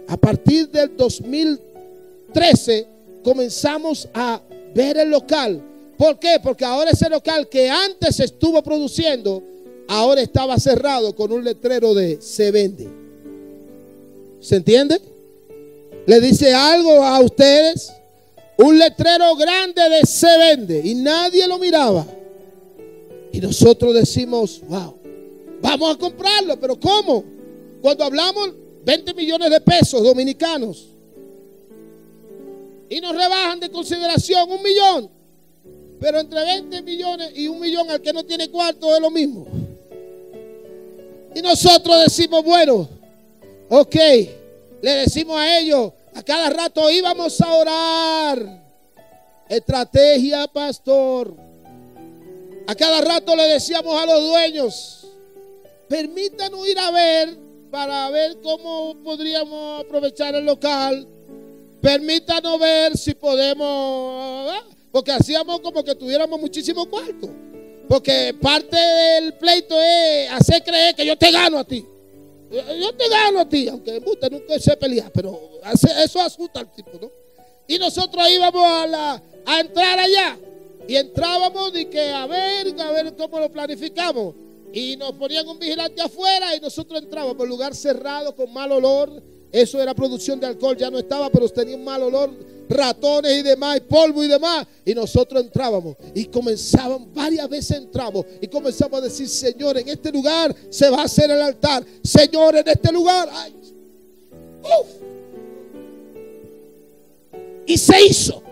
A partir del 2013 comenzamos a ver el local. ¿Por qué? Porque ahora ese local que antes estuvo produciendo, ahora estaba cerrado con un letrero de se vende. ¿Se entiende? Le dice algo a ustedes. Un letrero grande de se vende y nadie lo miraba. Y nosotros decimos, wow, vamos a comprarlo. ¿Pero cómo? Cuando hablamos 20 millones de pesos dominicanos y nos rebajan de consideración 1 millón. Pero entre 20 millones y 1 millón al que no tiene cuarto es lo mismo. Y nosotros decimos, bueno, ok, le decimos a ellos, a cada rato íbamos a orar. Estrategia, pastor. A cada rato le decíamos a los dueños, permítanos ir a ver para ver cómo podríamos aprovechar el local. Permítanos ver si podemos, porque hacíamos como que tuviéramos muchísimo cuarto. Porque parte del pleito es hacer creer que yo te gano a ti. Yo te gano a ti, aunque usted nunca se pelea, pero eso asusta al tipo, ¿no? Y nosotros íbamos a entrar allá. Y entrábamos y que a ver cómo lo planificamos. Y nos ponían un vigilante afuera y nosotros entrábamos en lugar cerrado con mal olor. Eso era producción de alcohol, ya no estaba, pero tenía un mal olor, ratones y demás, y polvo y demás. Y nosotros entrábamos y comenzaban, varias veces entramos y comenzamos a decir, Señor, en este lugar se va a hacer el altar. Señor, en este lugar. Ay. Uf. Y se hizo.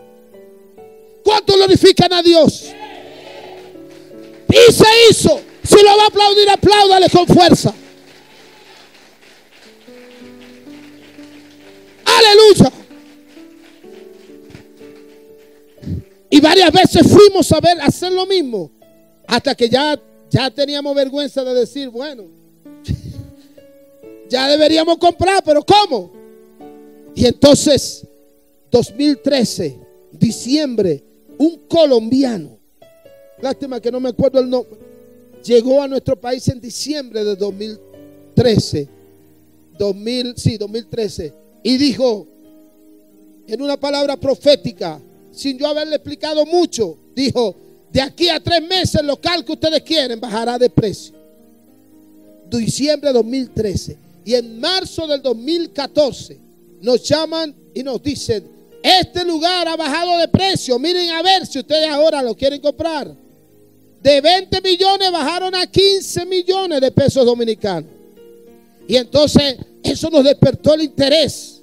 ¿Cuánto glorifican a Dios? Y se hizo. Si lo va a aplaudir, apláudale con fuerza. Aleluya. Y varias veces fuimos a ver, hacer lo mismo. Hasta que ya teníamos vergüenza de decir, bueno, ya deberíamos comprar, pero ¿cómo? Y entonces, 2013, diciembre, un colombiano, lástima que no me acuerdo el nombre, llegó a nuestro país en diciembre de 2013, y dijo, en una palabra profética, sin yo haberle explicado mucho, dijo, de aquí a 3 meses el local que ustedes quieren bajará de precio. Diciembre de 2013. Y en marzo del 2014 nos llaman y nos dicen, este lugar ha bajado de precio, miren a ver si ustedes ahora lo quieren comprar. De 20 millones bajaron a 15 millones de pesos dominicanos. Y entonces eso nos despertó el interés.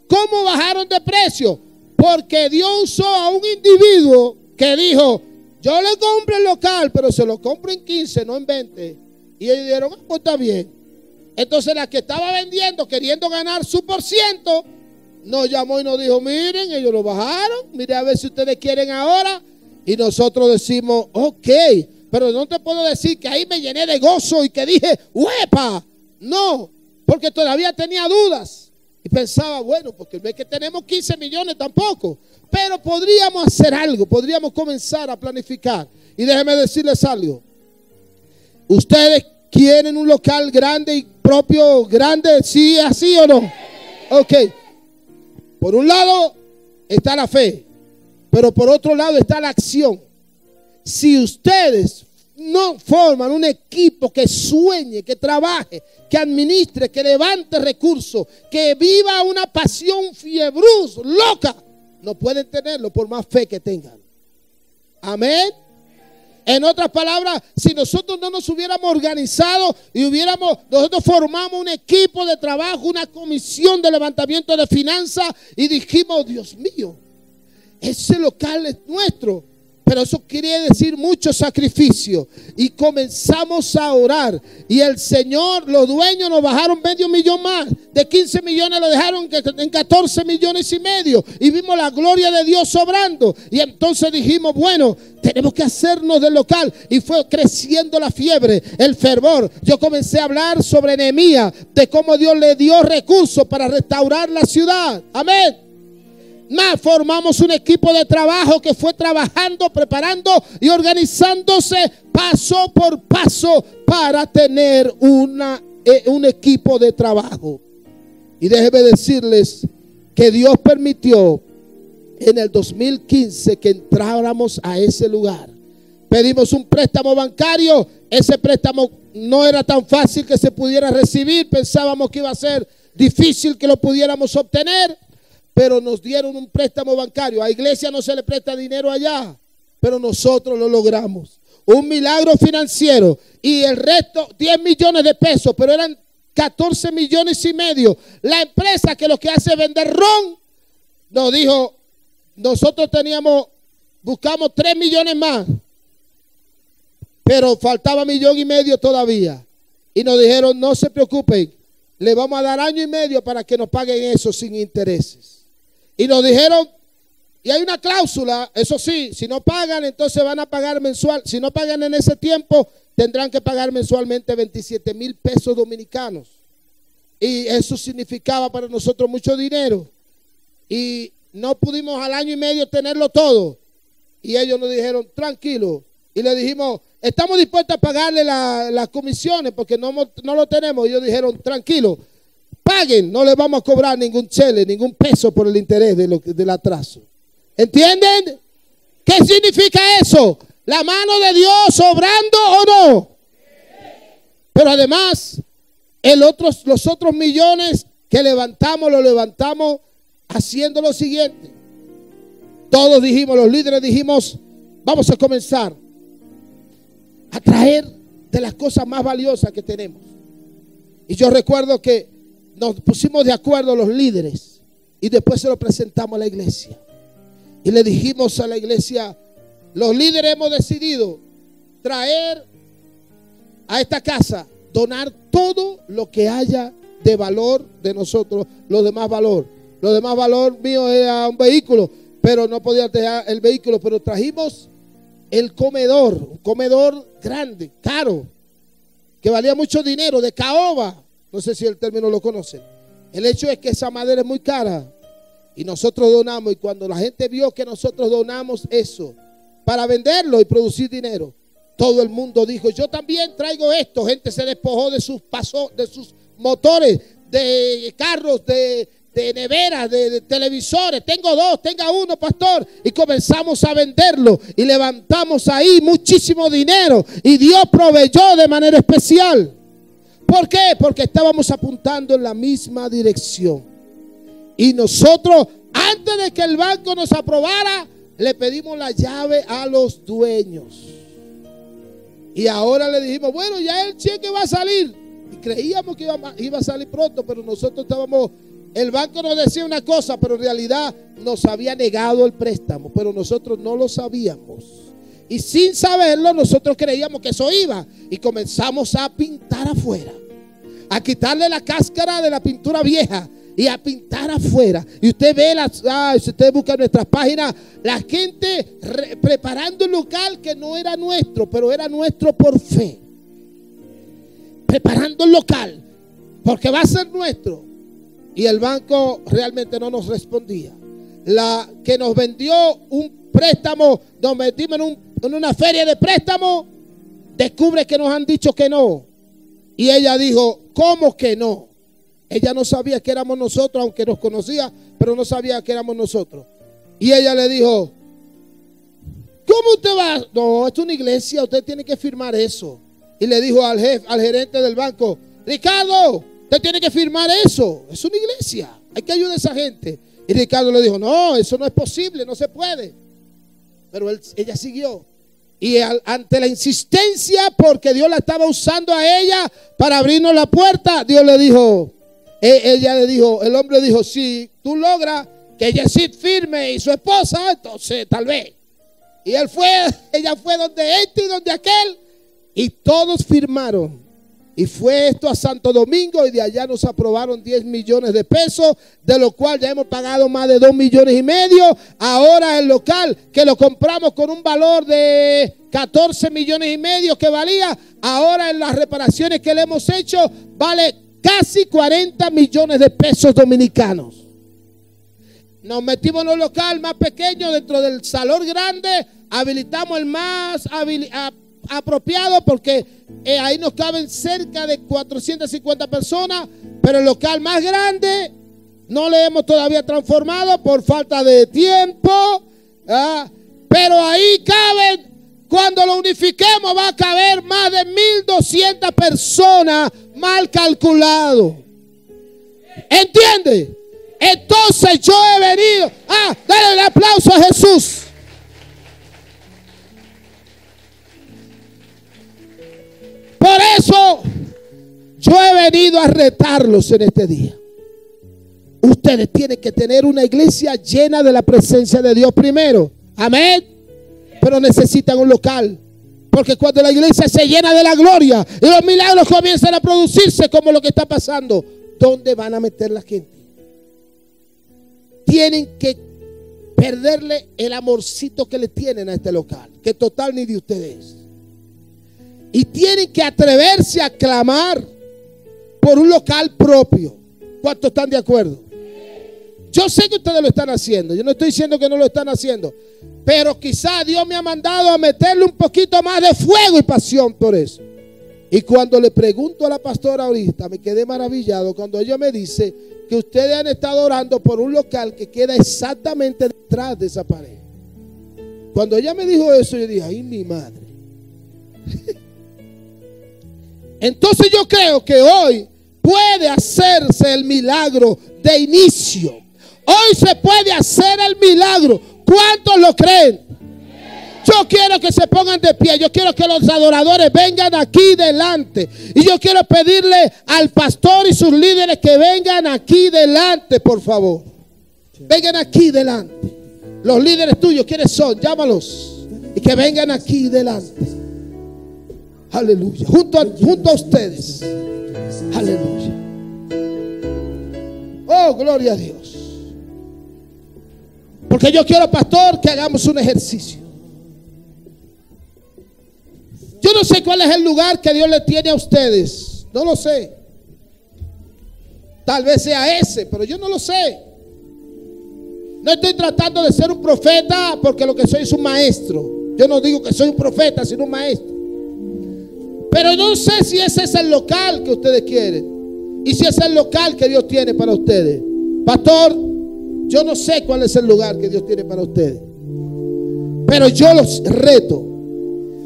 ¿Cómo bajaron de precio? Porque Dios usó a un individuo que dijo, yo le compro el local, pero se lo compro en 15, no en 20. Y ellos dijeron, pues está bien. Entonces la que estaba vendiendo, queriendo ganar su %, nos llamó y nos dijo, miren, ellos lo bajaron, miren a ver si ustedes quieren ahora. Y nosotros decimos, ok, pero no te puedo decir que ahí me llené de gozo y que dije, ¡huepa! No, porque todavía tenía dudas. Y pensaba, bueno, porque no es que tenemos 15 millones tampoco, pero podríamos hacer algo, podríamos comenzar a planificar. Y déjenme decirles algo. ¿Ustedes quieren un local grande y propio, grande? ¿Sí, así o no? Ok. Por un lado está la fe, pero por otro lado está la acción. Si ustedes no forman un equipo que sueñe, que trabaje, que administre, que levante recursos, que viva una pasión fiebruz, loca, no pueden tenerlo por más fe que tengan. Amén. En otras palabras, si nosotros no nos hubiéramos organizado y nosotros formamos un equipo de trabajo, una comisión de levantamiento de finanzas y dijimos, Dios mío, ese local es nuestro. Pero eso quiere decir mucho sacrificio. Y comenzamos a orar. Y el Señor, los dueños nos bajaron $500,000 más. De 15 millones lo dejaron en 14 millones y medio. Y vimos la gloria de Dios sobrando. Y entonces dijimos, bueno, tenemos que hacernos del local. Y fue creciendo la fiebre, el fervor. Yo comencé a hablar sobre Nehemías, de cómo Dios le dio recursos para restaurar la ciudad. Amén. Más formamos un equipo de trabajo que fue trabajando, preparando y organizándose paso por paso para tener un equipo de trabajo. Y déjeme decirles que Dios permitió en el 2015 que entráramos a ese lugar. Pedimos un préstamo bancario. Ese préstamo no era tan fácil que se pudiera recibir. Pensábamos que iba a ser difícil que lo pudiéramos obtener. Pero nos dieron un préstamo bancario. A iglesia no se le presta dinero allá, pero nosotros lo logramos. Un milagro financiero. Y el resto, 10 millones de pesos, pero eran 14 millones y medio. La empresa que lo que hace es vender ron, nos dijo, nosotros buscamos 3 millones más, pero faltaba 1,5 millones todavía. Y nos dijeron, no se preocupen, le vamos a dar 1 año y medio para que nos paguen eso sin intereses. Y nos dijeron, y hay una cláusula, eso sí, si no pagan, entonces van a pagar mensual. Si no pagan en ese tiempo, tendrán que pagar mensualmente 27,000 pesos dominicanos. Y eso significaba para nosotros mucho dinero. Y no pudimos al 1 año y medio tenerlo todo. Y ellos nos dijeron, tranquilo. Y le dijimos, estamos dispuestos a pagarle las comisiones porque no lo tenemos. Y ellos dijeron, tranquilo. Paguen, no les vamos a cobrar ningún chele, ningún peso por el interés del atraso. ¿Entienden? ¿Qué significa eso? ¿La mano de Dios obrando o no? Pero además, los otros millones que levantamos, los levantamos haciendo lo siguiente. Todos dijimos, los líderes dijimos, vamos a comenzar a traer de las cosas más valiosas que tenemos. Y yo recuerdo que nos pusimos de acuerdo los líderes y después se lo presentamos a la iglesia. Y le dijimos a la iglesia, los líderes hemos decidido traer a esta casa, donar todo lo que haya de valor de nosotros, lo demás valor. Lo demás valor mío era un vehículo, pero no podía dejar el vehículo, pero trajimos el comedor, un comedor grande, caro, que valía mucho dinero, de caoba. No sé si el término lo conocen. El hecho es que esa madera es muy cara y nosotros donamos. Y cuando la gente vio que nosotros donamos eso para venderlo y producir dinero, todo el mundo dijo, yo también traigo esto. Gente se despojó de sus motores, de carros, de neveras, de televisores. Tengo 2, tenga 1, pastor. Y comenzamos a venderlo y levantamos ahí muchísimo dinero y Dios proveyó de manera especial. ¿Por qué? Porque estábamos apuntando en la misma dirección. Y nosotros, antes de que el banco nos aprobara, le pedimos la llave a los dueños. Y ahora le dijimos, bueno, ya el cheque va a salir. Y creíamos que iba a salir pronto, pero nosotros el banco nos decía una cosa, pero en realidad nos había negado el préstamo, pero nosotros no lo sabíamos. Y sin saberlo, nosotros creíamos que eso iba. Y comenzamos a pintar afuera, a quitarle la cáscara de la pintura vieja y a pintar afuera. Y usted ve, si usted busca en nuestras páginas, la gente preparando un local que no era nuestro, pero era nuestro por fe. Preparando el local, porque va a ser nuestro. Y el banco realmente no nos respondía. La que nos vendió un préstamo, nos metimos en una feria de préstamo, descubre que nos han dicho que no. Y ella dijo, ¿cómo que no? Ella no sabía que éramos nosotros, aunque nos conocía, pero no sabía que éramos nosotros. Y ella le dijo, ¿cómo usted va? No, esto es una iglesia, usted tiene que firmar eso. Y le dijo al gerente del banco, Ricardo, usted tiene que firmar eso. Es una iglesia, hay que ayudar a esa gente. Y Ricardo le dijo, no, eso no es posible, no se puede. Pero ella siguió. Y ante la insistencia, porque Dios la estaba usando a ella para abrirnos la puerta, Dios le dijo, el hombre dijo, si tú logras que Yesid firme y su esposa, entonces tal vez. Y ella fue donde este y donde aquel. Y todos firmaron. Y fue esto a Santo Domingo y de allá nos aprobaron 10 millones de pesos, de lo cual ya hemos pagado más de 2,5 millones. Ahora el local que lo compramos con un valor de 14,5 millones que valía, ahora en las reparaciones que le hemos hecho vale casi 40 millones de pesos dominicanos. Nos metimos en un local más pequeño dentro del salón grande, habilitamos el más apropiado porque ahí nos caben cerca de 450 personas, pero el local más grande no le hemos todavía transformado por falta de tiempo, pero ahí caben, cuando lo unifiquemos va a caber más de 1,200 personas, mal calculado. ¿Entiende? Entonces yo he venido, dale el aplauso a Jesús. Por eso yo he venido a retarlos en este día. Ustedes tienen que tener una iglesia llena de la presencia de Dios primero. Amén. Pero necesitan un local. Porque cuando la iglesia se llena de la gloria y los milagros comienzan a producirse como lo que está pasando, ¿dónde van a meter la gente? Tienen que perderle el amorcito que le tienen a este local, que total ni de ustedes. Y tienen que atreverse a clamar por un local propio. ¿Cuántos están de acuerdo? Yo sé que ustedes lo están haciendo. Yo no estoy diciendo que no lo están haciendo. Pero quizá Dios me ha mandado a meterle un poquito más de fuego y pasión por eso. Y cuando le pregunto a la pastora ahorita, me quedé maravillado cuando ella me dice que ustedes han estado orando por un local que queda exactamente detrás de esa pared. Cuando ella me dijo eso, yo dije, ay, mi madre. Entonces yo creo que hoy puede hacerse el milagro de inicio. Hoy se puede hacer el milagro. ¿Cuántos lo creen? Yo quiero que se pongan de pie. Yo quiero que los adoradores vengan aquí delante. Y yo quiero pedirle al pastor y sus líderes que vengan aquí delante, por favor. Vengan aquí delante. Los líderes tuyos, ¿quiénes son? Llámalos. Y que vengan aquí delante. Aleluya. Junto a ustedes. Aleluya. Oh, gloria a Dios. Porque yo quiero, pastor, que hagamos un ejercicio. Yo no sé cuál es el lugar que Dios le tiene a ustedes. No lo sé. Tal vez sea ese, pero yo no lo sé. No estoy tratando de ser un profeta porque lo que soy es un maestro. Yo no digo que soy un profeta, sino un maestro. Pero no sé si ese es el local que ustedes quieren. Y si es el local que Dios tiene para ustedes. Pastor, yo no sé cuál es el lugar que Dios tiene para ustedes. Pero yo los reto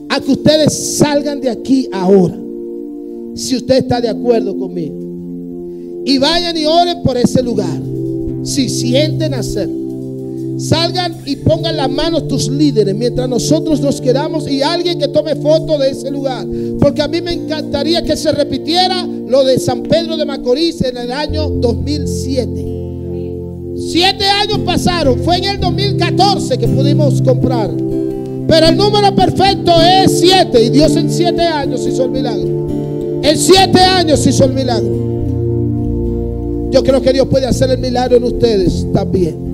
a que ustedes salgan de aquí ahora. Si usted está de acuerdo conmigo. Y vayan y oren por ese lugar. Si sienten hacerlo. Salgan y pongan las manos tus líderes mientras nosotros nos quedamos y alguien que tome foto de ese lugar. Porque a mí me encantaría que se repitiera lo de San Pedro de Macorís en el año 2007. 7 años pasaron, fue en el 2014 que pudimos comprar. Pero el número perfecto es 7 y Dios en 7 años hizo el milagro. En 7 años hizo el milagro. Yo creo que Dios puede hacer el milagro en ustedes también.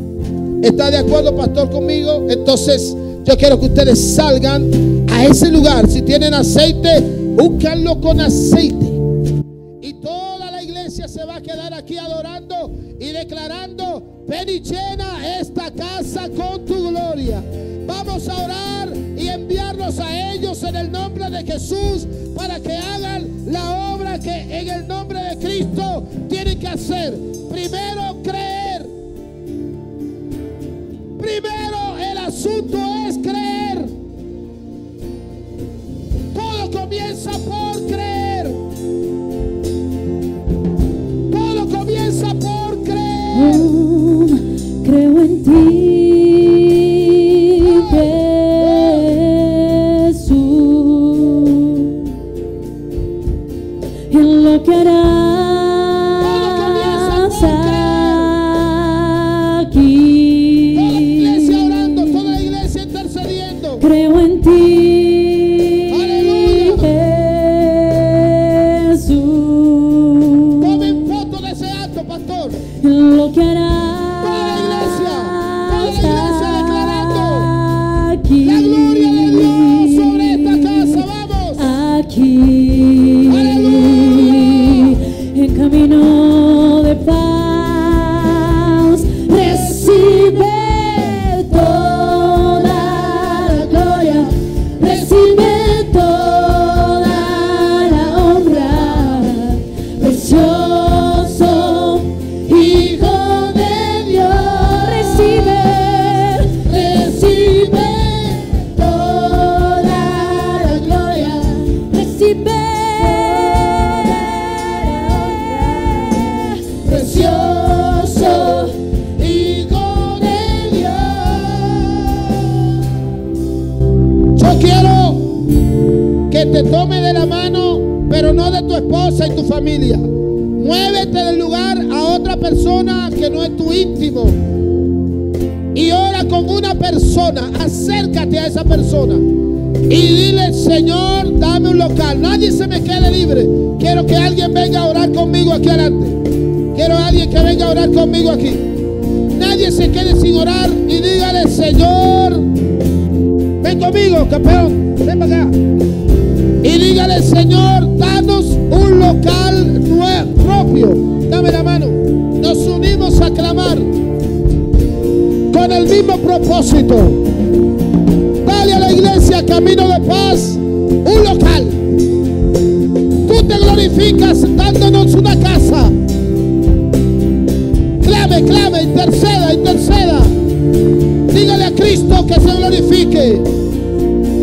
¿Está de acuerdo, pastor, conmigo? Entonces yo quiero que ustedes salgan a ese lugar. Si tienen aceite, búscanlo con aceite. Y toda la iglesia se va a quedar aquí adorando y declarando: ven y llena esta casa con tu gloria. Vamos a orar y enviarlos a ellos en el nombre de Jesús para que hagan la obra que en el nombre de Cristo tienen que hacer. Primero, creer. Primero, el asunto es creer. Todo comienza por creer. Todo comienza por creer. Creo en ti, Jesús, en lo que harás aquí. Toda la iglesia orando, toda la iglesia intercediendo. casa y tu familia. Muévete del lugar a otra persona que no es tu íntimo. Y ora con una persona. Acércate a esa persona. Y dile: Señor, dame un local. Nadie se me quede libre. Quiero que alguien venga a orar conmigo aquí adelante. Quiero a alguien que venga a orar conmigo aquí. Nadie se quede sin orar. Y dígale: Señor, ven conmigo, campeón. Ven para acá. Y dígale: Señor, danos un local nuevo, propio. Dame la mano. Nos unimos a clamar con el mismo propósito. Dale a la iglesia Camino de Paz un local. Tú te glorificas dándonos una casa. Clame, clame, interceda, interceda. Dígale a Cristo que se glorifique,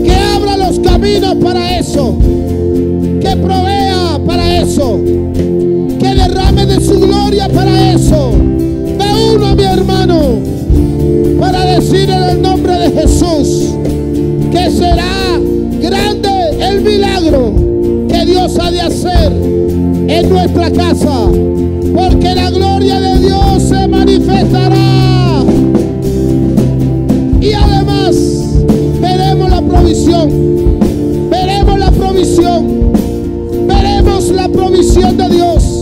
que abra los caminos para eso, que provea para eso, que derrame de su gloria para eso. Me uno a mi hermano para decir en el nombre de Jesús que será grande el milagro que Dios ha de hacer en nuestra casa, porque la gloria de Dios se manifestará. Y además veremos la provisión, veremos la provisión, veremos la provisión de Dios.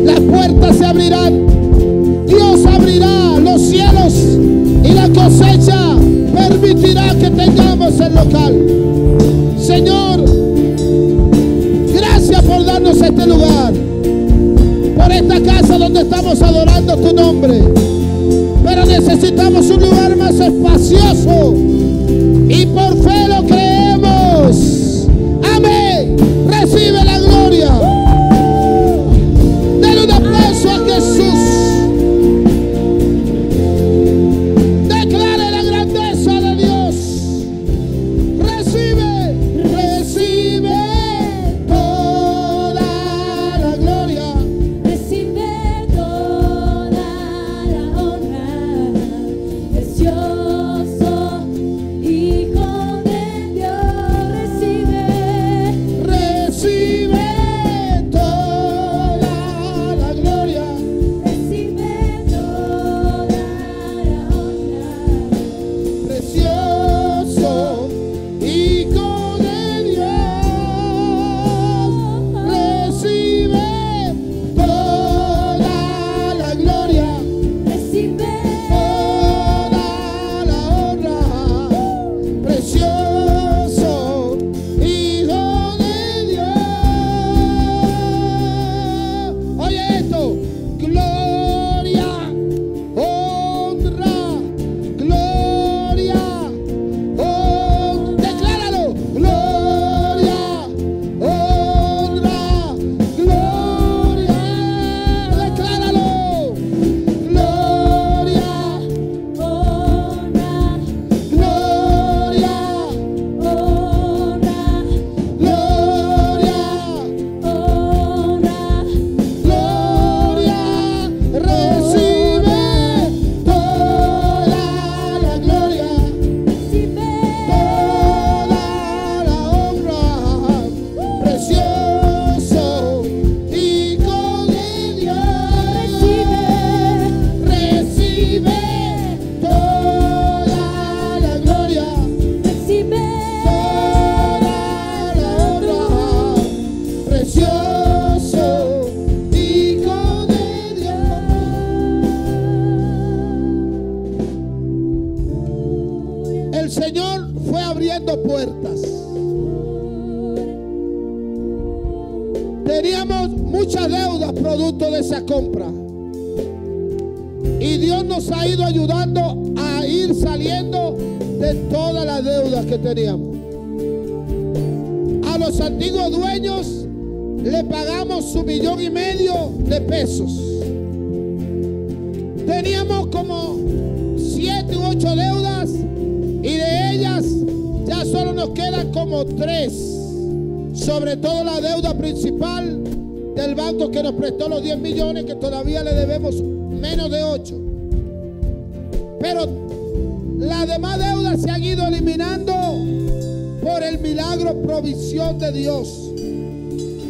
Las puertas se abrirán, Dios abrirá los cielos y la cosecha permitirá que tengamos el local. Señor, gracias por darnos este lugar, por esta casa donde estamos adorando tu nombre. Pero necesitamos un lugar más espacioso y por fe lo creemos. Amén. Recibe la gloria. Dale un aplauso a Jesús. Declare la grandeza de Dios. Recibe, recibe toda la gloria. Recibe toda la honra, precioso Hijo de Dios. Recibe, Recibe toda la gloria. recibe toda la honra. Precioso Hijo de Dios, recibe toda la gloria, Recibe toda la honra. Precioso Hijo de Dios. Oye esto: gloria, honra, gloria. Decláralo: gloria, honra, gloria. Decláralo: gloria, honra, gloria, honra, gloria, honra. gloria. Recibe toda la gloria, Recibe, toda la honra. Precioso Hijo de Dios, recibe toda la gloria, recibe, toda la honra. Precioso Hijo de Dios. El Señor fue abriendo puertas. Teníamos muchas deudas producto de esa compra. Y Dios nos ha ido ayudando a ir saliendo de todas las deudas que teníamos. A los antiguos dueños le pagamos $1,500,000 de pesos. Teníamos como 7 u 8 deudas y de ellas ya solo nos quedan como 3. Sobre todo la deuda principal del banco que nos prestó los 10 millones, que todavía le debemos menos de 8. Pero las demás deudas se han ido eliminando por el milagro provisión de Dios.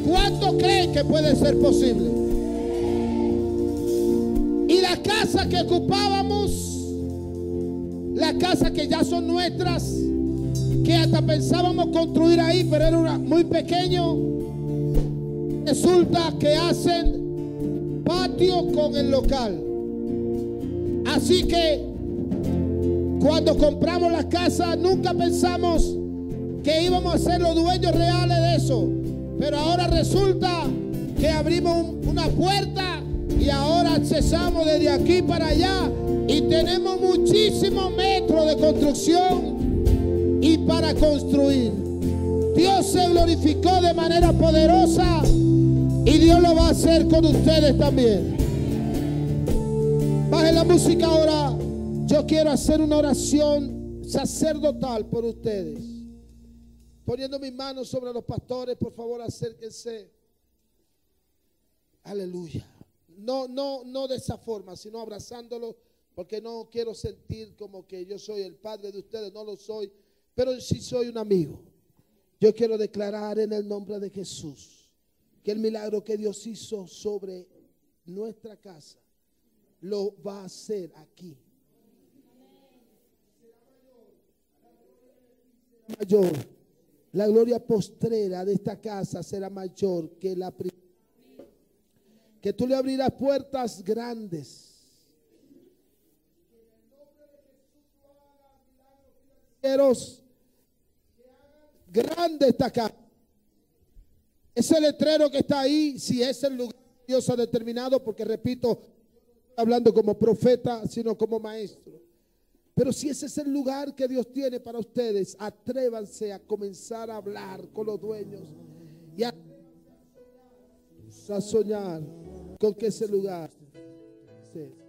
¿Cuánto creen que puede ser posible? Y la casa que ocupábamos, la casa que ya son nuestras, que hasta pensábamos construir ahí, pero era muy pequeño, resulta que hacen patio con el local. Así que cuando compramos la casa nunca pensamos que íbamos a ser los dueños reales de eso, pero ahora resulta que abrimos una puerta y ahora accesamos desde aquí para allá y tenemos muchísimos metros de construcción y para construir. Dios se glorificó de manera poderosa y Dios lo va a hacer con ustedes también. Baje la música ahora. Yo quiero hacer una oración sacerdotal por ustedes. Poniendo mis manos sobre los pastores, por favor, acérquense. Aleluya. No de esa forma, sino abrazándolos, porque no quiero sentir como que yo soy el padre de ustedes, no lo soy, pero sí soy un amigo. Yo quiero declarar en el nombre de Jesús que el milagro que Dios hizo sobre nuestra casa lo va a hacer aquí. Mayor, la gloria postrera de esta casa será mayor que la primera. Que tú le abrirás puertas grandes. Grande esta casa. Ese letrero que está ahí, si es el lugar que Dios ha determinado, porque repito, no estoy hablando como profeta, sino como maestro. Pero si ese es el lugar que Dios tiene para ustedes, atrévanse a comenzar a hablar con los dueños y a soñar con que ese lugar sea.